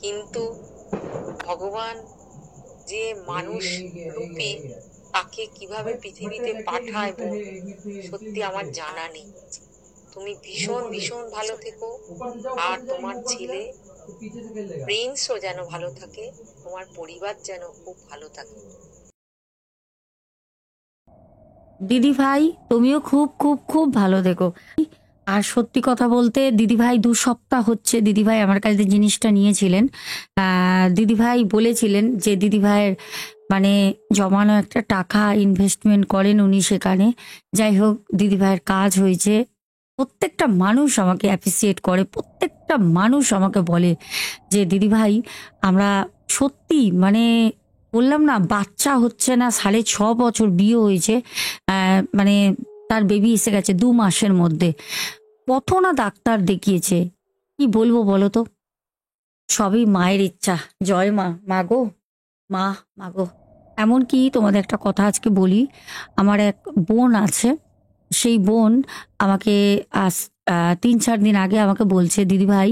কিন্তু ভগবান যে মানুষ রূপী তাকে কিভাবে পৃথিবীতে পাঠায় বোন, সত্যি আমার জানা নেই। তুমি ভীষণ ভীষণ ভালো থেকো, আর তোমার ছেলে প্রিন্সও যেন ভালো থাকে, তোমার পরিবার যেন খুব ভালো থাকে। দিদি ভাই তুমিও খুব খুব খুব ভালো থেকো। আর সত্যি কথা বলতে দিদিভাই 2 সপ্তাহ হচ্ছে দিদিভাই আমার কাছে জিনিসটা নিয়েছিলেন। দিদিভাই বলেছিলেন যে দিদিভাইয়ের মানে জমানো একটা টাকা ইনভেস্টমেন্ট করেন উনি সেখানে। যাই হোক, দিদিভাইয়ের কাজ হয়েছে। প্রত্যেকটা মানুষ আমাকে অ্যাপ্রিসিয়েট করে, প্রত্যেকটা মানুষ আমাকে বলে যে দিদিভাই আমরা সত্যি মানে বললাম না, বাচ্চা হচ্ছে না, 6.5 বছর বিয়ে হয়েছে, মানে তার বেবি এসে গেছে 2 মাসের মধ্যে। কত না ডাক্তার দেখিয়েছে, কি বলবো বলো তো, সবই মায়ের ইচ্ছা। জয় মা, মাগো, মা, মাগো। এমনকি তোমাদের একটা কথা আজকে বলি, আমার এক বোন আছে, সেই বোন আমাকে আজ 3-4 দিন আগে আমাকে বলছে দিদিভাই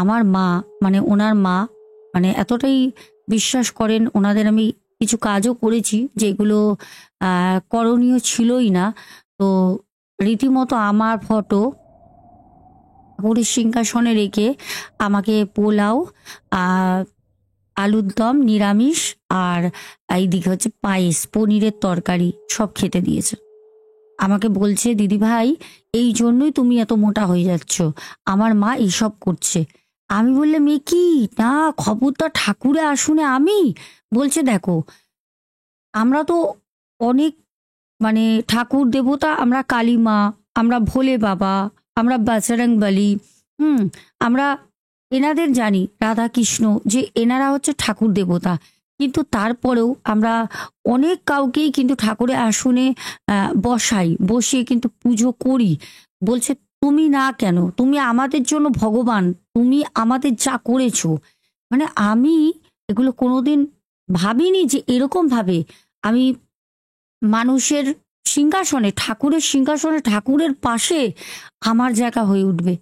আমার মা, মানে ওনার মা, মানে এতটাই বিশ্বাস করেন ওনাদের। আমি কিছু কাজও করেছি যেগুলো করণীয় ছিলই না। তো রীতিমতো আমার ফটো ঠাকুরের সিংহাসনে রেখে আমাকে পোলাও, আহ আলুর দম নিরামিষ, আর এইদিকে হচ্ছে পায়েস, পনিরের তরকারি সব খেতে দিয়েছে। আমাকে বলছে দিদি ভাই এই জন্যই তুমি এত মোটা হয়ে যাচ্ছ, আমার মা এইসব করছে। আমি বললাম এ কি, না খবরদার ঠাকুরে আসুনে আমি। বলছে দেখো আমরা তো অনেক মানে ঠাকুর দেবতা, আমরা কালী মা, আমরা ভোলে বাবা, আমরা বাজরং বলি, আমরা এনাদের জানি, রাধা কৃষ্ণ, যে এনারা হচ্ছে ঠাকুর দেবতা। কিন্তু তারপরেও আমরা অনেক কাউকেই কিন্তু ঠাকুরের আসনে বসাই, বসিয়ে কিন্তু পুজো করি। বলছে তুমি না কেন, তুমি আমাদের জন্য ভগবান, তুমি আমাদের যা করেছো, মানে আমি এগুলো কোনোদিন ভাবিনি যে এরকম ভাবে আমি মানুষের সিংহাসনে, ঠাকুরের সিংহাসনে, ঠাকুরের পাশে আমার জায়গা হয়ে উঠবে।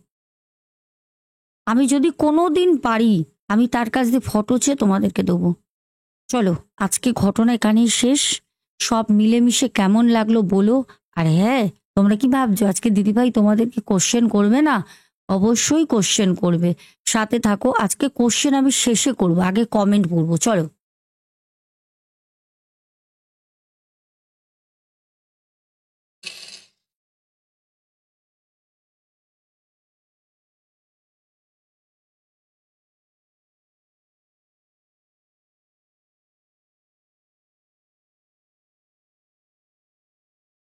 আমি যদি কোনোদিন পারি আমি তার কাছ দিয়ে ফটো চেয়ে তোমাদেরকে দেবো। চলো, আজকে ঘটনা এখানেই শেষ। সব মিলেমিশে কেমন লাগলো বলো। আর হ্যাঁ, তোমরা কি ভাবছো আজকে দিদিভাই তোমাদেরকে কোশ্চেন করবে না? অবশ্যই কোশ্চেন করবে, সাথে থাকো। আজকে কোশ্চেন আমি শেষে করব, আগে কমেন্ট পড়বো। চলো।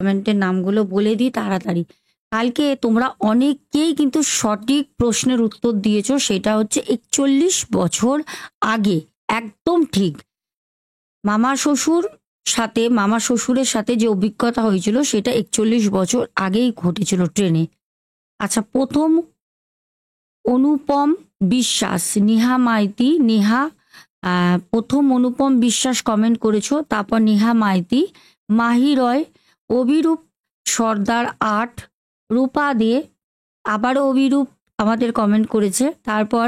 কমেন্টের নামগুলো বলে দিই তাড়াতাড়ি। কালকে তোমরা অনেকেই কিন্তু সঠিক প্রশ্নের উত্তর দিয়েছো, সেটা হচ্ছে 41 বছর আগে। একদম ঠিক। মামা শ্বশুরের সাথে যে অভিজ্ঞতা হয়েছিল সেটা 41 বছর আগেই ঘটেছিল ট্রেনে। আচ্ছা, প্রথম অনুপম বিশ্বাস, নেহা মাইতি, প্রথম অনুপম বিশ্বাস কমেন্ট করেছো, তারপর নেহা মাইতি, মাহি রয়, অভিরূপ সর্দার 8, রূপা দে, আবারও অভিরূপ আমাদের কমেন্ট করেছে, তারপর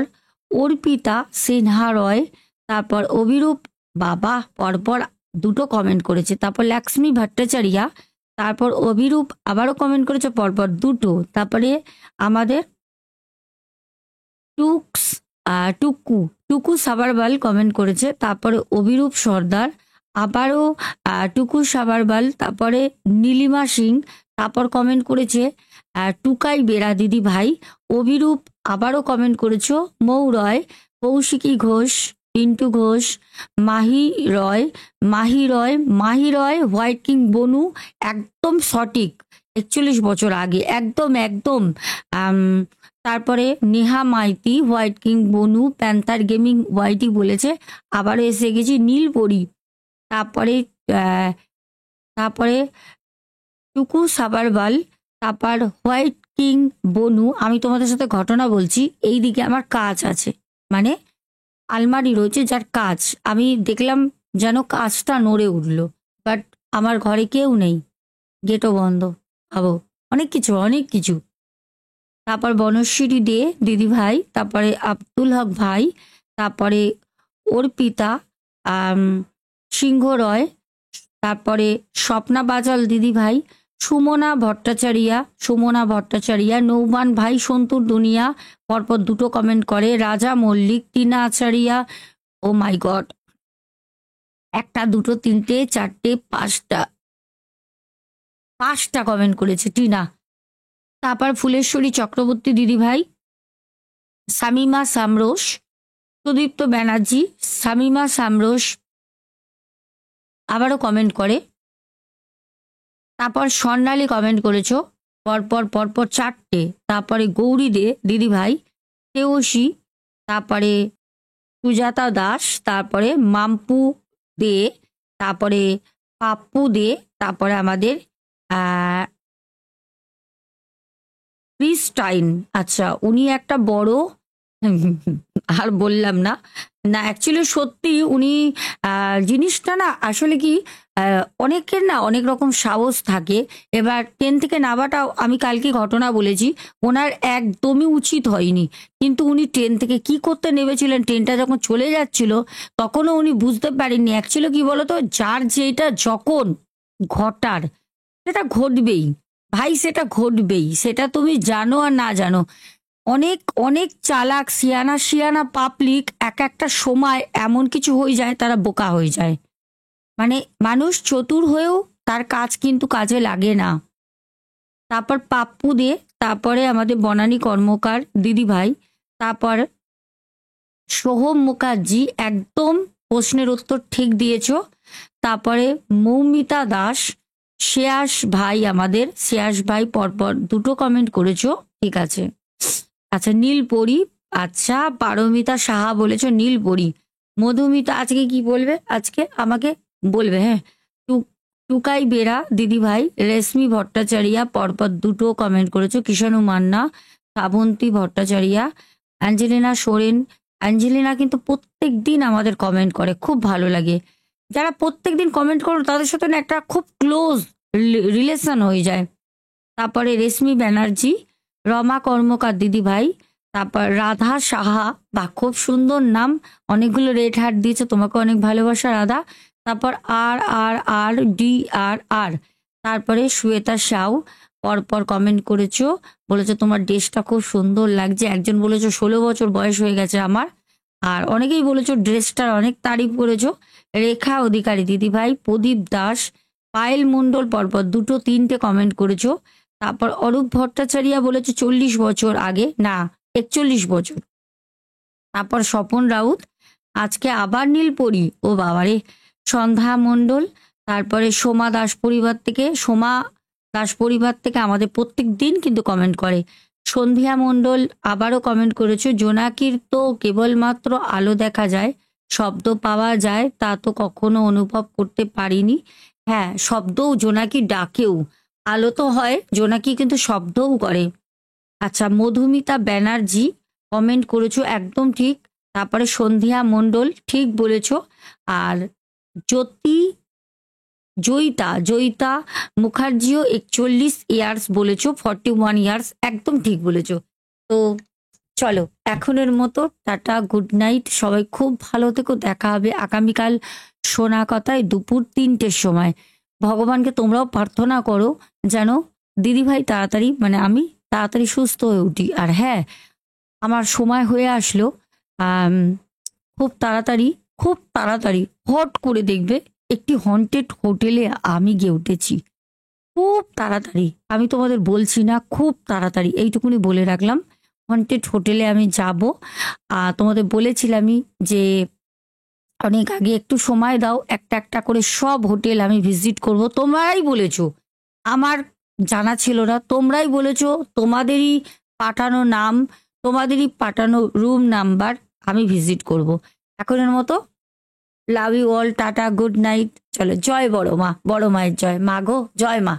অর্পিতা সিনহা রয়, তারপর অভিরূপ বাবা পরপর দুটো কমেন্ট করেছে, তারপর লক্ষ্মী ভট্টাচার্যা, তারপর অভিরূপ আবারও কমেন্ট করেছে পরপর দুটো, তারপরে আমাদের টুকস টুকু টুকু সাবারওয়াল কমেন্ট করেছে, তারপরে অভিরূপ সর্দার, আবারও টুকু সাবারওয়াল, তারপরে নীলিমা সিং, তারপর কমেন্ট করেছে টুকাই বেরা দিদি ভাই, অভিরূপ আবারও কমেন্ট করেছো মৌ রয়, কৌশিকী ঘোষ, পিন্টু ঘোষ, মাহি রয়, হোয়াইট কিং বনু, একদম সঠিক, 41 বছর আগে, একদম একদম। তারপরে নেহা মাইতি, হোয়াইট কিং বনু, প্যান্থার গেমিং হোয়াইটি বলেছে, আবারও এসে গেছি নীলপরি, তারপরে তারপরে টুকু সাবারওয়াল, তারপর হোয়াইট কিং বনু। আমি তোমাদের সাথে ঘটনা বলছি, এই দিকে আমার কাজ আছে, মানে আলমারি রয়েছে যার কাজ, আমি দেখলাম যেন কাজটা নড়ে উঠলো, বাট আমার ঘরে কেউ নেই, গেটও বন্ধ, ভাবো, অনেক কিছু অনেক কিছু। তারপর বনশ্রী দে দিদি ভাই, তারপরে আব্দুল হক ভাই, তারপরে অর্পিতা সিংহ রয়, তারপরে স্বপ্না বাজাল দিদি ভাই, সুমনা ভট্টাচার্যা, নৌবান ভাই, সন্তুর দুনিয়া পরপর দুটো কমেন্ট করে, রাজা মল্লিক, টিনা আচারিয়া, ও মাই গড, একটা দুটো তিনটে চারটে পাঁচটা কমেন্ট করেছে টিনা। তারপর ফুলেশ্বরী চক্রবর্তী দিদি ভাই, শামিমা সামরোস, সুদীপ্ত ব্যানার্জি, শামিমা সামরোস আবারও কমেন্ট করে, তারপর স্বর্ণালী কমেন্ট করেছো পরপর চারটে, তারপরে গৌরী দে দিদি ভাই, তেওসী, তারপরে সুজাতা দাস, তারপরে মাম্পু দে, তারপরে পাপ্পু দে, তারপরে আমাদের ক্রিস্টাইন। আচ্ছা, উনি একটা বড় আর বললাম না, না অ্যাকচুয়ালি সত্যি উনি জিনিসটা না আসলে কি, অনেকের না অনেক রকম সাহস থাকে। এবার ট্রেন থেকে নামাটাও আমি কালকে ঘটনা বলেছি, ওনার একদমই উচিত হয়নি, কিন্তু উনি ট্রেন থেকে কি করতে নেমেছিলেন, ট্রেনটা যখন চলে যাচ্ছিল তখনও উনি বুঝতে পারেননি। অ্যাকচুয়ালি কি বলতো, যার যেটা যখন ঘটার সেটা ঘটবেই ভাই, সেটা ঘটবেই, সেটা তুমি জানো আর না জানো। অনেক অনেক চালাক শিয়ানা পাবলিক এক একটা সময় এমন কিছু হয়ে যায়, তারা বোকা হয়ে যায়। মানে মানুষ চতুর হয়েও তার কাজ কিন্তু কাজে লাগে না। তারপর পাপ্পু দে, তারপরে আমাদের বনানী কর্মকার দিদি ভাই, তারপর সোহম মুখার্জি, একদম প্রশ্নের উত্তর ঠিক দিয়েছ। তারপরে মৌমিতা দাস, শ্রেয়াস ভাই পরপর দুটো কমেন্ট করেছো, ঠিক আছে। আচ্ছা, নীলপরি, আচ্ছা পারমিতা সাহা বলেছো নীলপরি। মধুমিতা আজকে কি বলবে, আজকে আমাকে বলবে, হ্যাঁ। টুকাই বেরা দিদি ভাই, রেশমি ভট্টাচার্যা পরপর দুটো কমেন্ট করেছো, কিষাণু মান্না, শ্রাবন্তী ভট্টাচার্যা, অ্যাঞ্জেলিনা সোরেন, অ্যাঞ্জেলিনা কিন্তু প্রত্যেক দিন আমাদের কমেন্ট করে, খুব ভালো লাগে। যারা প্রত্যেক দিন কমেন্ট করো তাদের সাথে না একটা খুব ক্লোজ রিলেশন হয়ে যায়। তারপরে রেশমি ব্যানার্জি, রমা কর্মকার দিদি ভাই, তারপর রাধা সাহা, বা খুব সুন্দর নাম, অনেকগুলো রেড হার্ট দিয়েছে, তোমাকে অনেক ভালোবাসা রাধা। তারপর আর, তারপরে শ্বেতা সাউ পরপর কমেন্ট করেছো, বলেছো তোমার ড্রেসটা খুব সুন্দর লাগছে। একজন বলেছো 16 বছর বয়স হয়ে গেছে আমার। আর অনেকেই বলেছো ড্রেসটার অনেক তারিফ করেছো। রেখা অধিকারী দিদি ভাই, প্রদীপ দাস, পায়েল মণ্ডল পরপর দুটো তিনটে কমেন্ট করেছো। তারপর অরূপ ভট্টাচার্য বলেছে 40 বছর আগে, না 41 বছর। তারপর স্বপন রাউত, আজকে আবার নীলপরি, ও বাবারে। সন্ধ্যা মণ্ডল, তারপরে সোমা দাস পরিবার থেকে আমাদের প্রত্যেক দিন কিন্তু কমেন্ট করে। সন্ধ্যা মণ্ডল আবারও কমেন্ট করেছো, জোনাকির তো কেবলমাত্র আলো দেখা যায়, শব্দ পাওয়া যায় তা তো কখনো অনুভব করতে পারিনি। হ্যাঁ, শব্দও জোনাকি ডাকেও, আলো তো হয়, জোনাকি কিন্তু শব্দও করে। আচ্ছা, মধুমিতা ব্যানার্জি কমেন্ট করেছো, একদম ঠিক। তারপরে সন্ধ্যা মণ্ডল ঠিক বলেছো। আর জ্যোতি জয়িতা মুখার্জিও 41 ইয়ার্স বলেছো, 41 ইয়ার্স, একদম ঠিক বলেছো। তো চলো এখনের মতো টাটা, গুড নাইট, সবাই খুব ভালো থেকো। দেখা হবে আগামীকাল সোনা কথায় দুপুর 3টের সময়। ভগবানকে তোমরাও প্রার্থনা করো যেন দিদিভাই তাড়াতাড়ি, মানে আমি তাড়াতাড়ি সুস্থ হয়ে উঠি। আর হ্যাঁ, আমার সময় হয়ে আসলো। আম, খুব তাড়াতাড়ি হট করে দেখবে একটি হন্টেড হোটেলে আমি গিয়ে উঠেছি। খুব তাড়াতাড়ি, আমি তোমাদের বলছি না, খুব তাড়াতাড়ি, এইটুকুনি বলে রাখলাম। হন্টেড হোটেলে আমি যাব। তোমাদের বলেছিলামই যে অনেক আগে একটু সময় দাও, একটা একটা করে সব হোটেল আমি ভিজিট করব। তোমরাই বলেছো, আমার জানা ছিল না, তোমরাই বলেছো, তোমাদেরই পাঠানো নাম, তোমাদেরই পাঠানো রুম নাম্বার আমি ভিজিট করব। এখনের মতো love you all, tata, good night. চলো, জয় বড় মা, বড় মায়ের জয়, মা গো জয় মা।